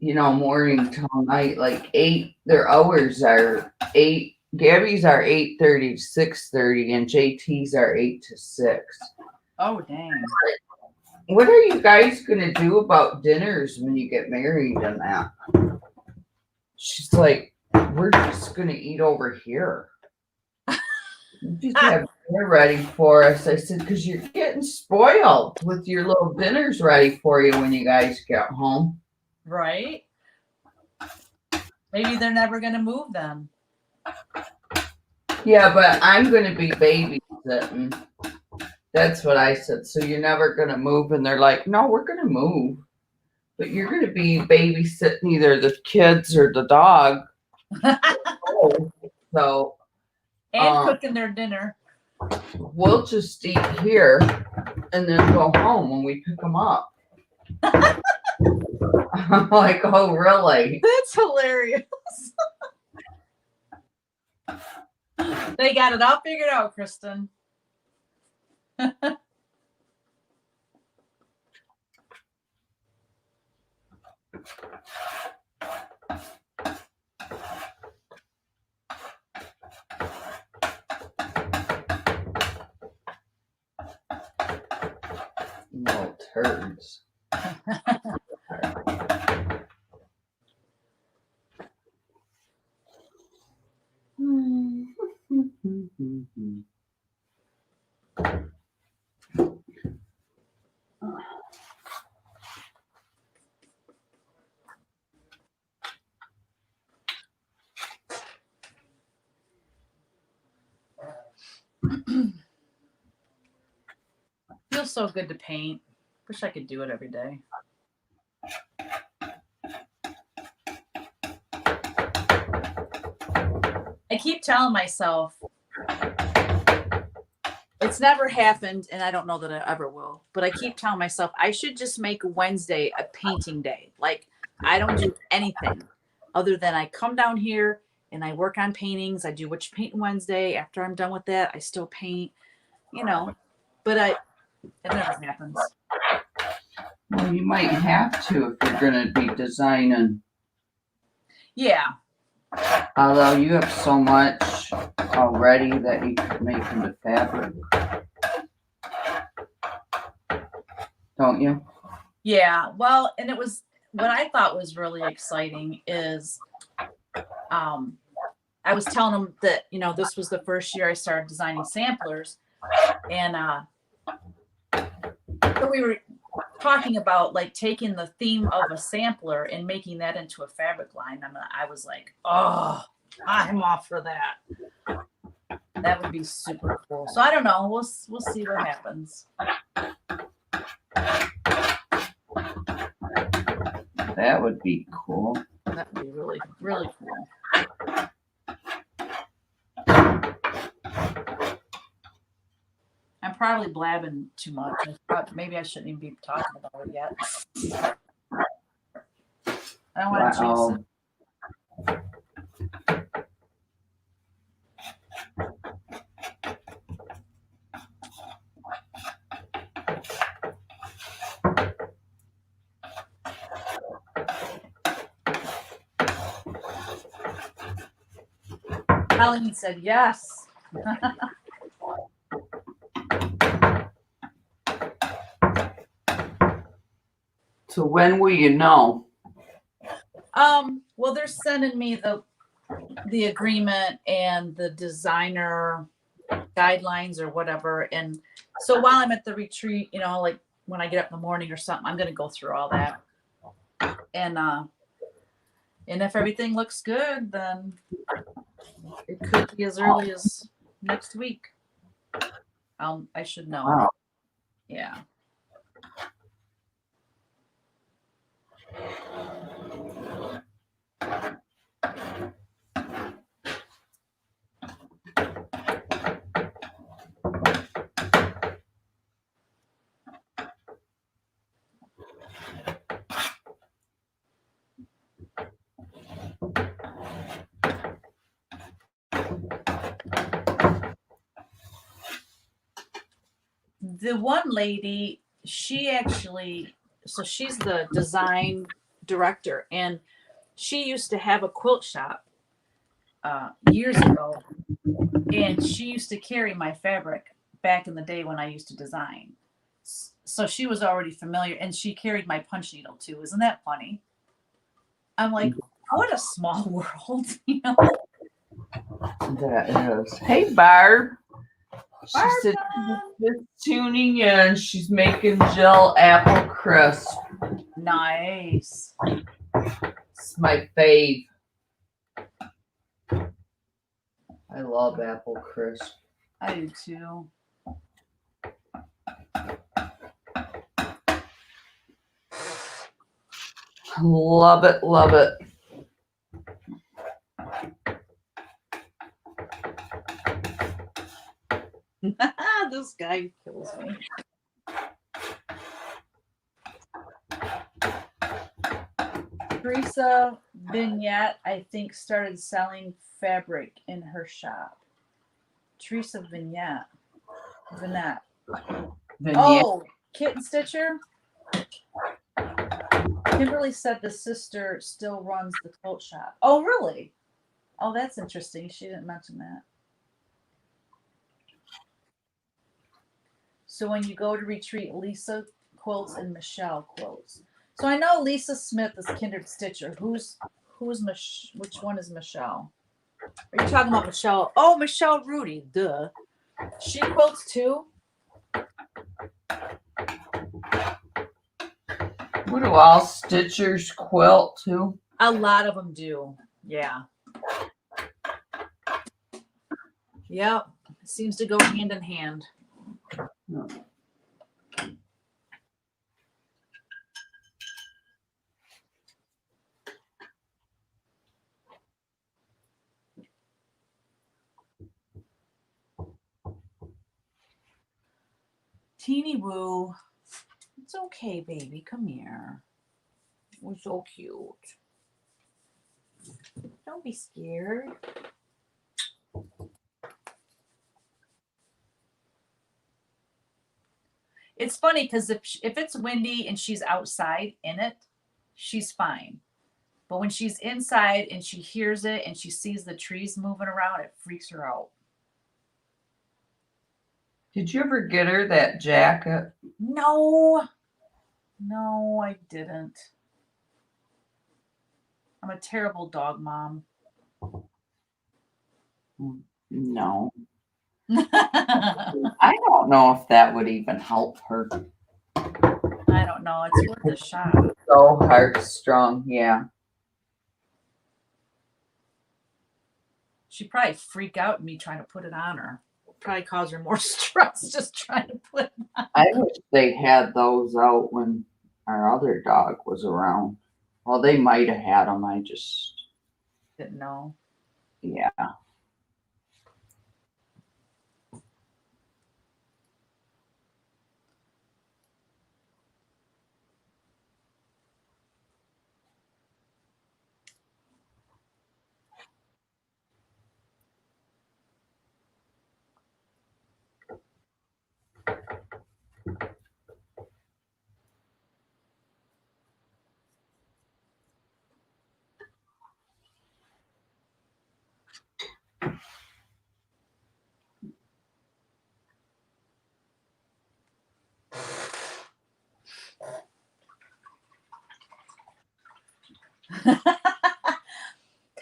morning till night, like 8. Their hours are 8. Gabby's are 8:30 to 6:30, and JT's are 8 to 6. Oh, dang. What are you guys gonna do about dinners when you get married and that? She's like, we're just gonna eat over here. You just have dinner ready for us. I said, because you're getting spoiled with your little dinners ready for you when you guys get home. Right? Maybe they're never going to move then. Yeah, but I'm going to be babysitting. That's what I said. So you're never going to move? And they're like, no, we're going to move. But you're going to be babysitting either the kids or the dog. So. And cooking their dinner. We'll just eat here and then go home when we pick them up. I'm like, oh, really? That's hilarious. They got it all figured out, Kristen. No turds. Feels so good to paint. Wish I could do it every day. I keep telling myself it's never happened, and I don't know that it ever will, but I keep telling myself I should just make Wednesday a painting day. Like, I don't do anything other than I come down here and I work on paintings. I do Whatcha Paintin Wednesday. After I'm done with that, I still paint, but it never happens. Well, you might have to if you're going to be designing. Yeah. Although you have so much already that you could make into fabric. Don't you? Yeah. Well, and it was what I thought was really exciting is I was telling them that, this was the first year I started designing samplers. And so we were talking about like taking the theme of a sampler and making that into a fabric line. I was like, oh, I'm off for that. That would be super cool. So I don't know. We'll see what happens. That would be cool. That would be really, really cool. I'm probably blabbing too much. Maybe I shouldn't even be talking about it yet. I don't want to jinx it. Colleen said yes. So when will you know? Well, they're sending me the agreement and the designer guidelines or whatever. And so while I'm at the retreat, like when I get up in the morning or something, I'm gonna go through all that. And if everything looks good, then it could be as early as next week. I should know. Wow. Yeah. The one lady, so she's the design director, and she used to have a quilt shop years ago, and she used to carry my fabric back in the day when I used to design. So she was already familiar, and she carried my punch needle too. Isn't that funny? I'm like, what a small world, That is. Hey, Barb. She Barb, said just tuning in. She's making Jill apple crisp. nice. It's my fave. I love apple crisp. I do too. Love it, love it. This guy kills me. Teresa Vignette, I think, started selling fabric in her shop. Teresa Vignette. Vignette. Oh, Kitten Stitcher. Kimberly said the sister still runs the quilt shop. Oh, really? Oh, that's interesting. She didn't mention that. So when you go to retreat, Lisa quilts and Michelle quilts. So I know Lisa Smith is Kindred Stitcher. Who's which one is Michelle? Are you talking about Michelle? Oh, Michelle Rudy. Duh. She quilts too. What do all stitchers quilt too? A lot of them do. Yeah. Yep. It seems to go hand in hand. Teeny Woo. It's okay, baby. Come here. We're so cute. Don't be scared. It's funny because if it's windy and she's outside in it, she's fine. But when she's inside and she hears it and she sees the trees moving around, it freaks her out. Did you ever get her that jacket? No, I didn't. I'm a terrible dog mom. No. I don't know if that would even help her. I don't know. It's worth a shot. So heartstrong, yeah. She'd probably freak out at me trying to put it on her. Probably cause her more stress just trying to put it on. I wish they had those out when our other dog was around. Well, they might have had them. I just Didn't know. Yeah.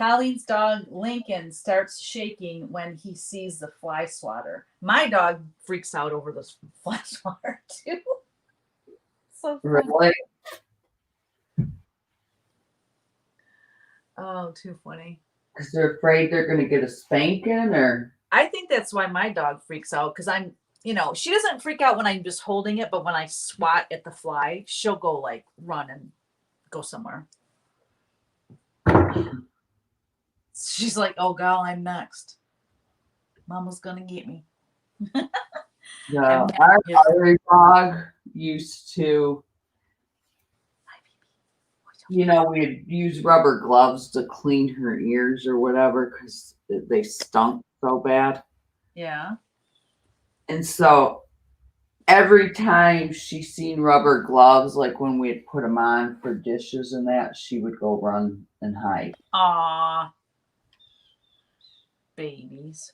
Colleen's dog Lincoln starts shaking when he sees the fly swatter. My dog freaks out over this fly swatter too. So funny. Really? Oh, too funny. Because they're afraid they're going to get a spanking, or? I think that's why my dog freaks out because I'm, she doesn't freak out when I'm just holding it, but when I swat at the fly, she'll go like run and go somewhere. She's like, oh, gal, I'm next. Mama's going to get me. Yeah, our other dog used to, we'd use rubber gloves to clean her ears or whatever because they stunk so bad. Yeah. And so every time she seen rubber gloves, like when we'd put them on for dishes and that, she would go run and hide. Aw. Babies.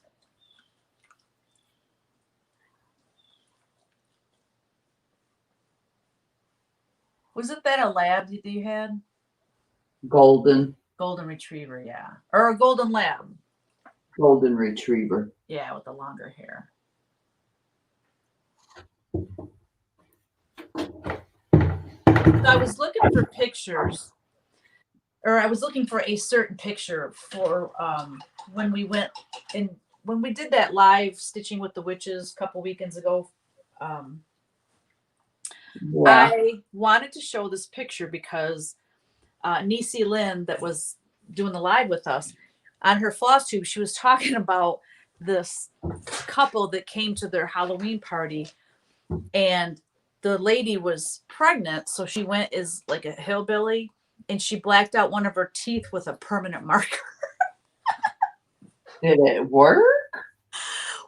Was it that a lab that you had? Golden Retriever, yeah. Or a golden lab. Golden retriever. Yeah, with the longer hair. So I was looking for pictures, or I was looking for a certain picture for when we went and when we did that live Stitching with the Witches a couple weekends ago. I wanted to show this picture because Niecy Lynn, that was doing the live with us, on her floss tube, she was talking about this couple that came to their Halloween party, and the lady was pregnant, so she went as like a hillbilly, and she blacked out one of her teeth with a permanent marker. Did it work?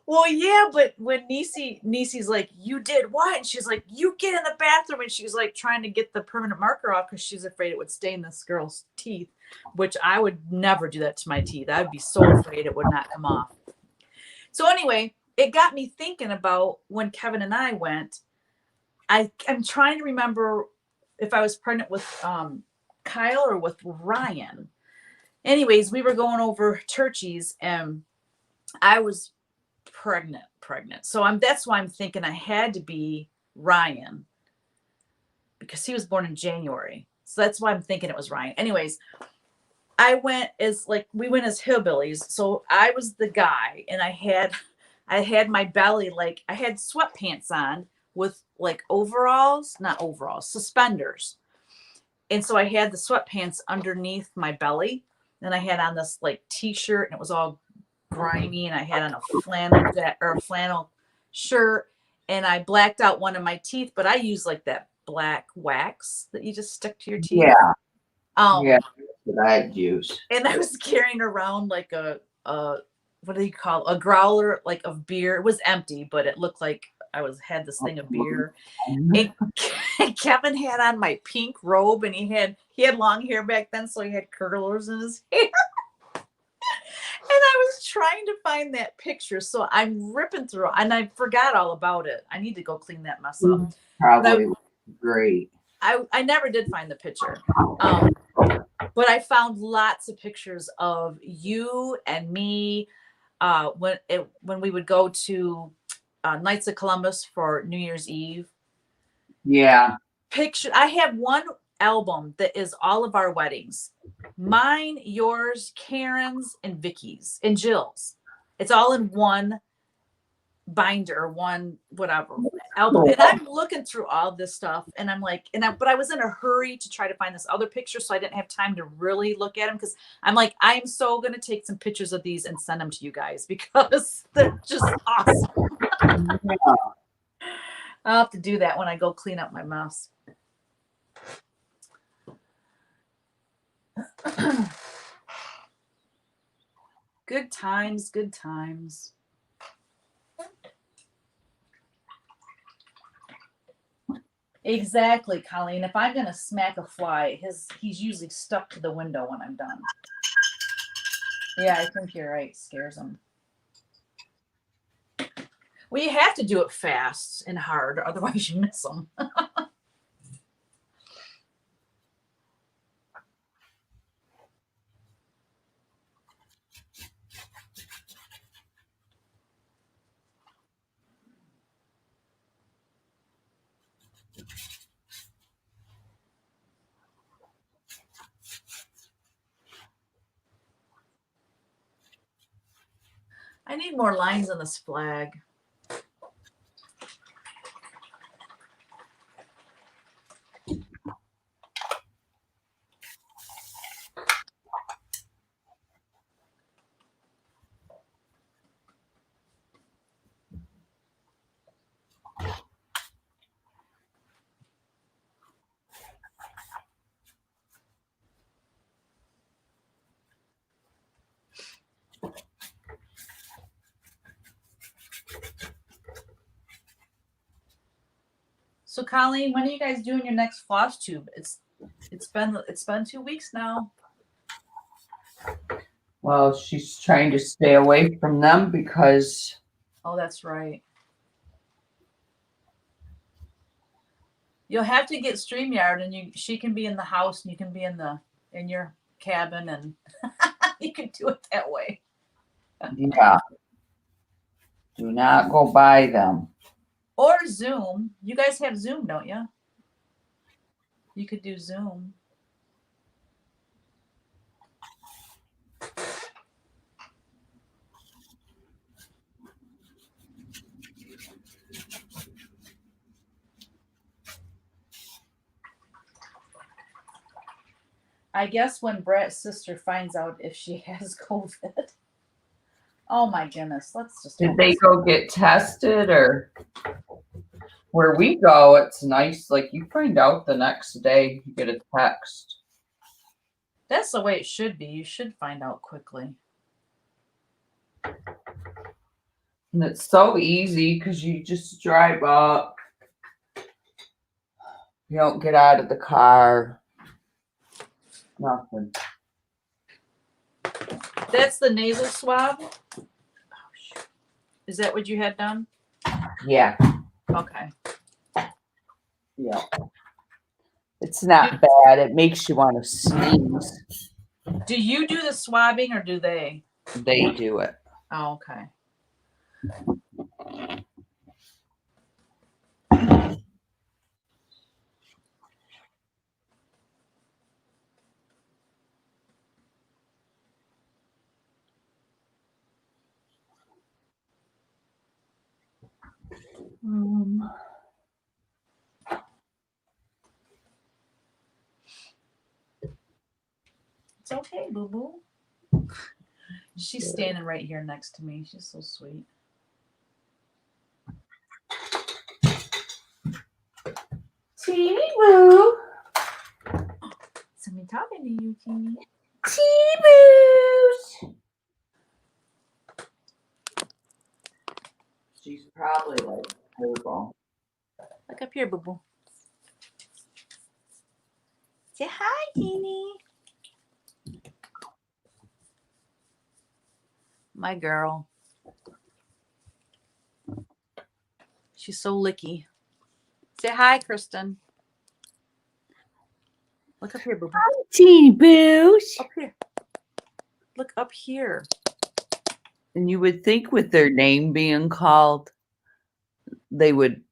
Well, yeah, but when Niecy's like, you did what? And she's like, you get in the bathroom. And she's like trying to get the permanent marker off because she's afraid it would stain this girl's teeth, which I would never do that to my teeth. I would be so afraid it would not come off. So anyway, it got me thinking about when Kevin and I went. I'm trying to remember if I was pregnant with Kyle or with Ryan. Anyways, we were going over Turchies and I was pregnant. So that's why I'm thinking I had to be Ryan because he was born in January. So that's why I'm thinking it was Ryan. Anyways, we went as hillbillies. So I was the guy and I had my belly, like I had sweatpants on with like suspenders. And so I had the sweatpants underneath my belly. And I had on this like t-shirt and it was all grimy, and I had on a flannel shirt, and I blacked out one of my teeth, but I used like that black wax that you just stick to your teeth. Yeah. Yeah, that's what I'd use. And I was carrying around like a what do you call it? A growler like of beer. It was empty, but it looked like I had this thing of beer. And Kevin had on my pink robe, and he had long hair back then, so he had curlers in his hair. And I was trying to find that picture. So I'm ripping through and I forgot all about it. I need to go clean that mess up. Probably great. I never did find the picture. But I found lots of pictures of you and me when we would go to Knights of Columbus for New Year's Eve. Yeah. I have one album that is all of our weddings. Mine, yours, Karen's, and Vicky's, and Jill's. It's all in one binder, one whatever album. And I'm looking through all this stuff, and I'm like, but I was in a hurry to try to find this other picture, so I didn't have time to really look at them because I'm like, I'm so gonna take some pictures of these and send them to you guys because they're just awesome. Yeah. I'll have to do that when I go clean up my mess. Good times. Exactly, Colleen. If I'm gonna smack a fly, he's usually stuck to the window when I'm done. Yeah, I think you're right. Scares him. Well, you have to do it fast and hard, otherwise you miss them. I need more lines on this flag. So Colleen, when are you guys doing your next floss tube? It's been 2 weeks now. Well, she's trying to stay away from them because Oh, that's right. You'll have to get StreamYard, and she can be in the house and you can be in your cabin, and you can do it that way. yeah. Do not go by them. Or Zoom. You guys have Zoom, don't you? You could do Zoom. I guess when Brett's sister finds out if she has COVID. Oh my goodness. Let's just. Did they go get tested, or where we go, it's nice. Like you find out the next day, you get a text. That's the way it should be. You should find out quickly. And it's so easy because you just drive up. You don't get out of the car. Nothing. That's the nasal swab. Oh, shoot. Is that what you had done? Yeah. Okay. Yeah. It's not bad. It makes you want to sneeze. Do you do the swabbing or do they? They do it. Oh, okay. It's okay, boo boo. She's standing right here next to me. She's so sweet. Teeny boo. Somebody talking to you, Teeny. Teeny boos. She's probably like purple. Look up here, boo boo. Say hi, Teeny. My girl. She's so licky. Say hi, Kristen. Look up here, boo boo. Hi, teeny boos. Up here. Look up here. And you would think with their name being called, they would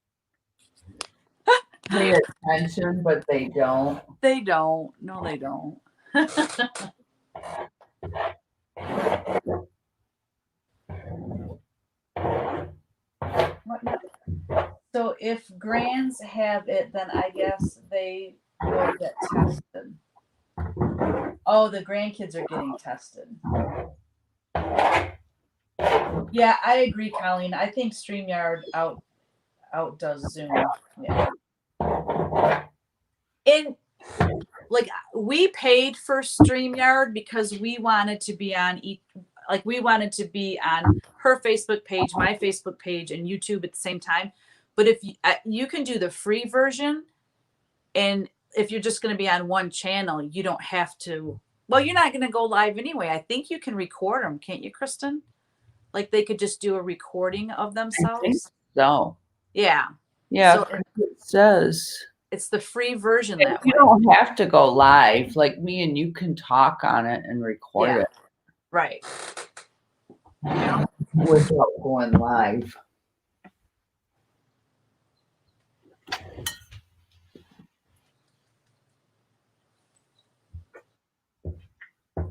pay attention, but they don't. They don't. No, they don't. So if grands have it, then I guess they will get tested. Oh, the grandkids are getting tested. Yeah, I agree, Colleen. I think StreamYard outdoes Zoom. Yeah. And like we paid for StreamYard because we wanted to be on we wanted to be on her Facebook page, my Facebook page, and YouTube at the same time. But if you can do the free version, and if you're just going to be on one channel, you don't have to. Well, you're not going to go live anyway. I think you can record them, can't you, Kristen? Like they could just do a recording of themselves. I think so. Yeah. Yeah, So it says. It's the free version that you way. don't have to go live. Like me and you can talk on it and record it. Right. Without going live.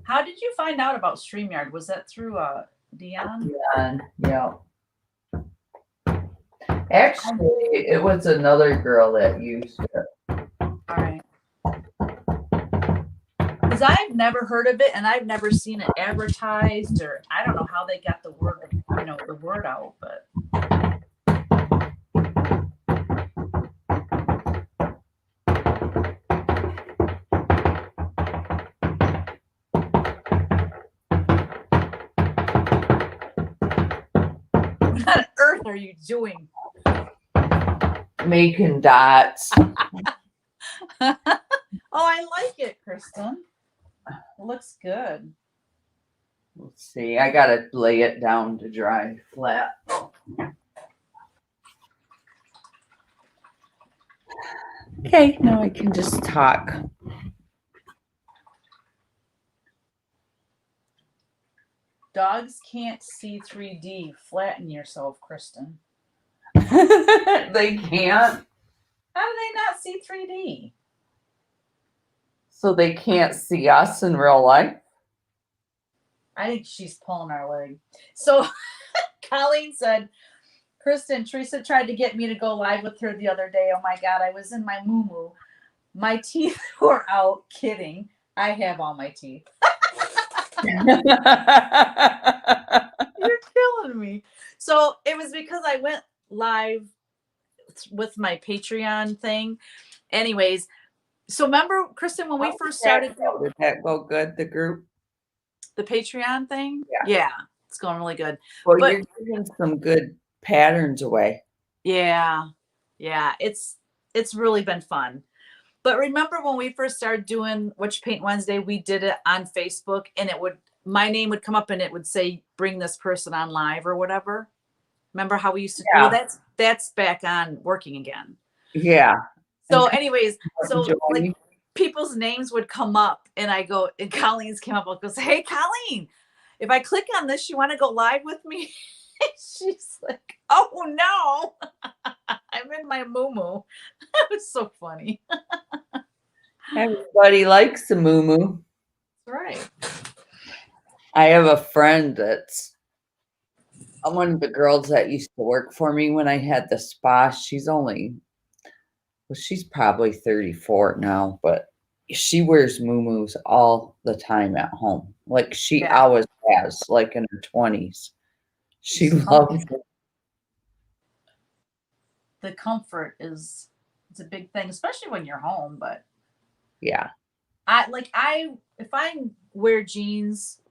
How did you find out about StreamYard? Was that through Dion. Yeah. Actually, it was another girl that used it. All right. Because I've never heard of it and I've never seen it advertised, or I don't know how they got the word, the word out, but. What on earth are you doing? Making dots. Oh, I like it, Kristen. It looks good. Let's see. I gotta lay it down to dry flat. Okay, now I can just talk. Dogs can't see 3D. Flatten yourself, Kristen. They can't. How do they not see 3D? So they can't see us in real life? I think she's pulling our leg. So Colleen said, Kristen, Teresa tried to get me to go live with her the other day. Oh my God, I was in my moo-moo. My teeth were out. Kidding. I have all my teeth. You're killing me. So it was because I went live with my Patreon thing. Anyways, so remember, Kristen, when we first started. Did that go good, the group? The Patreon thing? Yeah. It's going really good. Well, But you're giving some good patterns away. yeah, it's really been fun. But remember when we first started doing Whatcha Paint Wednesday, we did it on Facebook, and my name would come up and it would say, bring this person on live or whatever. Remember how we used to do? Well, that's back on working again. Yeah. So anyways, like people's names would come up and and Colleen's came up and goes, hey, Colleen, if I click on this, you want to go live with me? She's like, oh no, I'm in my moo-moo. That was so funny. Everybody likes the moo-moo. Right. I have a friend that's one of the girls that used to work for me when I had the spa. She's probably 34 now, but she wears moo-moos all the time at home. Like she always has, like in her 20s. She loves it. The comfort it's a big thing, especially when you're home. But yeah, if I wear jeans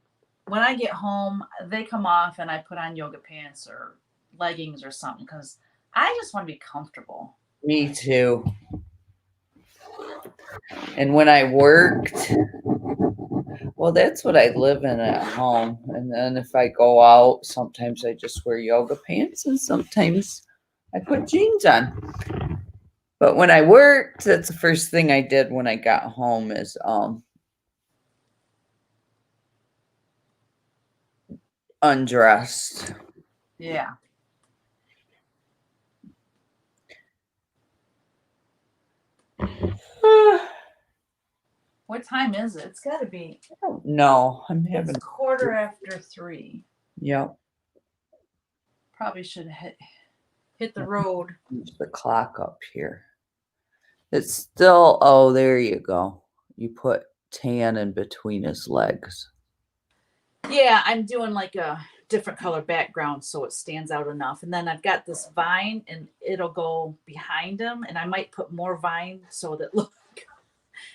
when I get home, they come off and I put on yoga pants or leggings or something because I just want to be comfortable. Me too. And when I worked, well, that's what I live in at home. And then if I go out, sometimes I just wear yoga pants and sometimes I put jeans on. But when I worked, that's the first thing I did when I got home is undressed. Yeah. What time is it? It's got to be. I don't know. I'm having 3:15. Yep. Probably should hit the road. Use the clock up here. It's still, oh, there you go. You put tan in between his legs. Yeah, I'm doing like a different color background so it stands out enough. And then I've got this vine and it'll go behind him, and I might put more vine so that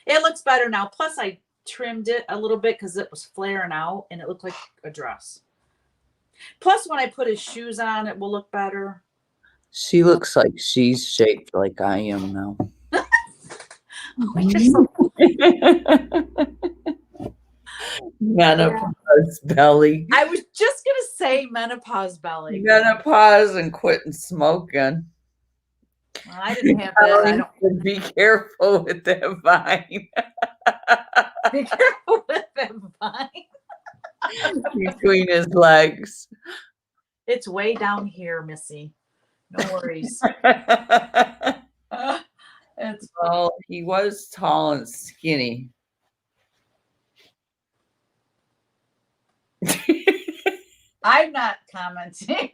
it looks better now. Plus I trimmed it a little bit because it was flaring out and it looked like a dress. Plus when I put his shoes on, it will look better. She looks like she's shaped like I am now. Menopause belly. I was just gonna say menopause belly. Menopause and quitting smoking. Well, I didn't have that. Be careful with that vine. Be careful with that vine. Between his legs. It's way down here, Missy. No worries. Well, he was tall and skinny. I'm not commenting.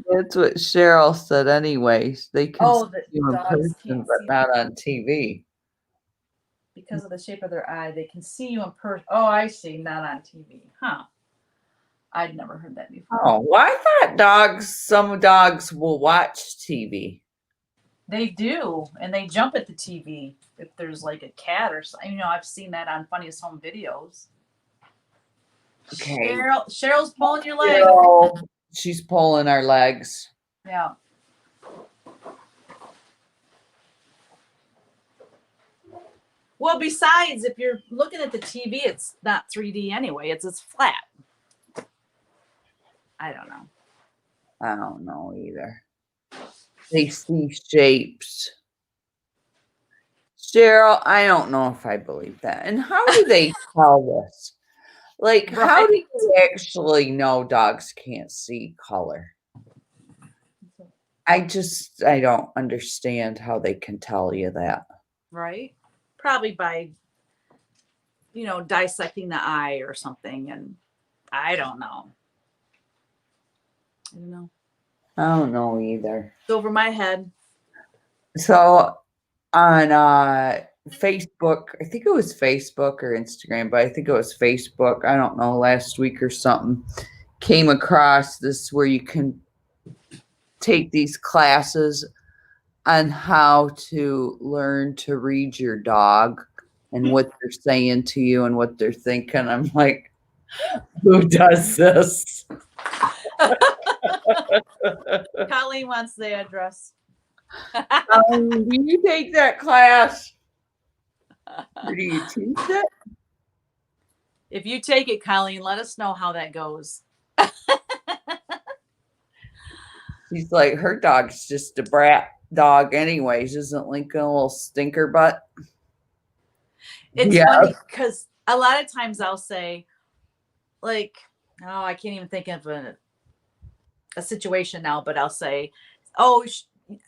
That's what Cheryl said anyways. They can see The you in dogs person, can't but see not on TV. because of the shape of their eye. They can see you in person. Oh, I see. Not on TV. Huh. I'd never heard that before. Oh, well, I thought some dogs will watch TV. They do, and they jump at the TV if there's like a cat or something. You know, I've seen that on Funniest Home Videos. Okay. Cheryl's pulling your leg. She's pulling our legs. Yeah. Well, besides, if you're looking at the TV, it's not 3D anyway. It's flat. I don't know. I don't know either. They see shapes. Cheryl, I don't know if I believe that. And how do they tell this? Like, how do you actually know dogs can't see color? I don't understand how they can tell you that. Right? Probably by, dissecting the eye or something. And I don't know. I don't know either. It's over my head. So on Facebook, I think it was Facebook or Instagram, but I think it was Facebook. I don't know, last week or something, came across this where you can take these classes on how to learn to read your dog and what they're saying to you and what they're thinking. I'm like, who does this? Colleen wants the address. Do you take that class? Or do you teach it? If you take it, Colleen, let us know how that goes. She's like, her dog's just a brat dog anyways. Isn't Lincoln a little stinker butt? It's funny because a lot of times I'll say, like, oh, I can't even think of a situation now, but I'll say, oh,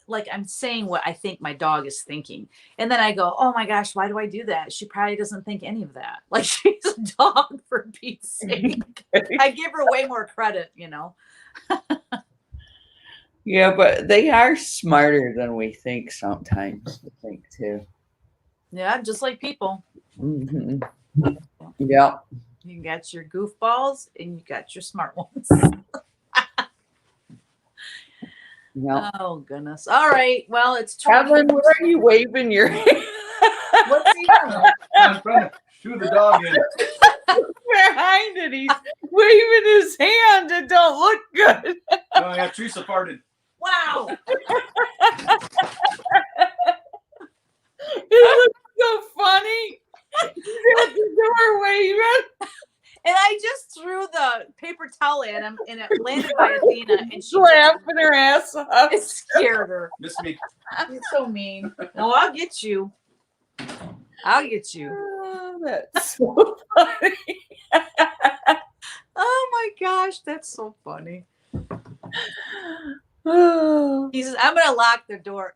like I'm saying what I think my dog is thinking. And then I go, oh my gosh, why do I do that? She probably doesn't think any of that. Like, she's a dog, for Pete's sake. I give her way more credit, Yeah, but they are smarter than we think sometimes, I think, too. Yeah, just like people. Mm-hmm. Yeah. You got your goofballs and you got your smart ones. Yep. Oh, goodness. All right. Well, it's Evan, what are you waving your hand? What's he doing? I'm trying to shoo the dog in. Behind it, he's waving his hand. It don't look good. Oh, yeah, Teresa farted. Wow. It looks so funny. He's at the door waving. And I just threw the paper towel at him and it landed by Athena and she laughing her ass off. It scared her. Miss me. You're so mean. No, I'll get you. I'll get you. Oh, that's so funny. Oh my gosh, that's so funny. Oh. He says, I'm gonna lock the door.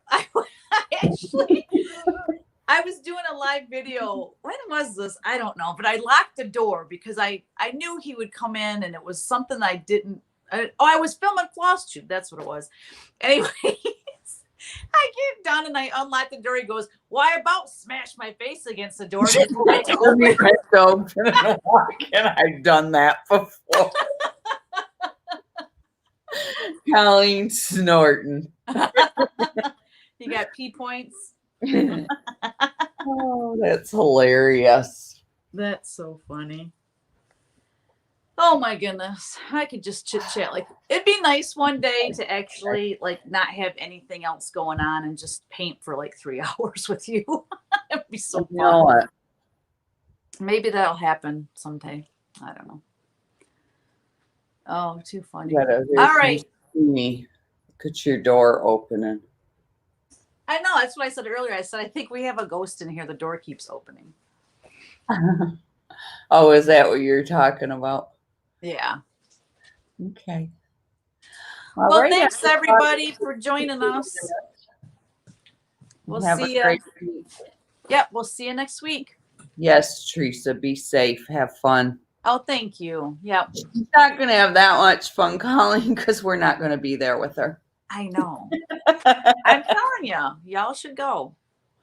I was doing a live video. When was this? I don't know, but I locked the door because I knew he would come in and it was something I didn't. I was filming Floss Tube. That's what it was. Anyways, I get done and I unlock the door. He goes, "Why about smash my face against the door?" And I've done that before. Colleen snorting. You got P points. Oh, that's hilarious. That's so funny. Oh my goodness. I could just chit chat. Like, it'd be nice one day to actually like not have anything else going on and just paint for like 3 hours with you. It'd be so fun. Maybe that'll happen someday. I don't know. Oh, too funny. All right. Look at your door opening. I know. That's what I said earlier. I said, I think we have a ghost in here. The door keeps opening. Oh, is that what you're talking about? Yeah. Okay. Well, thanks everybody for joining us. We'll see you. Yep, we'll see you next week. Yes, Teresa, be safe. Have fun. Oh, thank you. Yep. She's not going to have that much fun calling because we're not going to be there with her. I know. I'm telling you, y'all should go.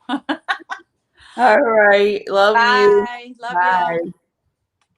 All right. Love you. Bye. Love you. Bye.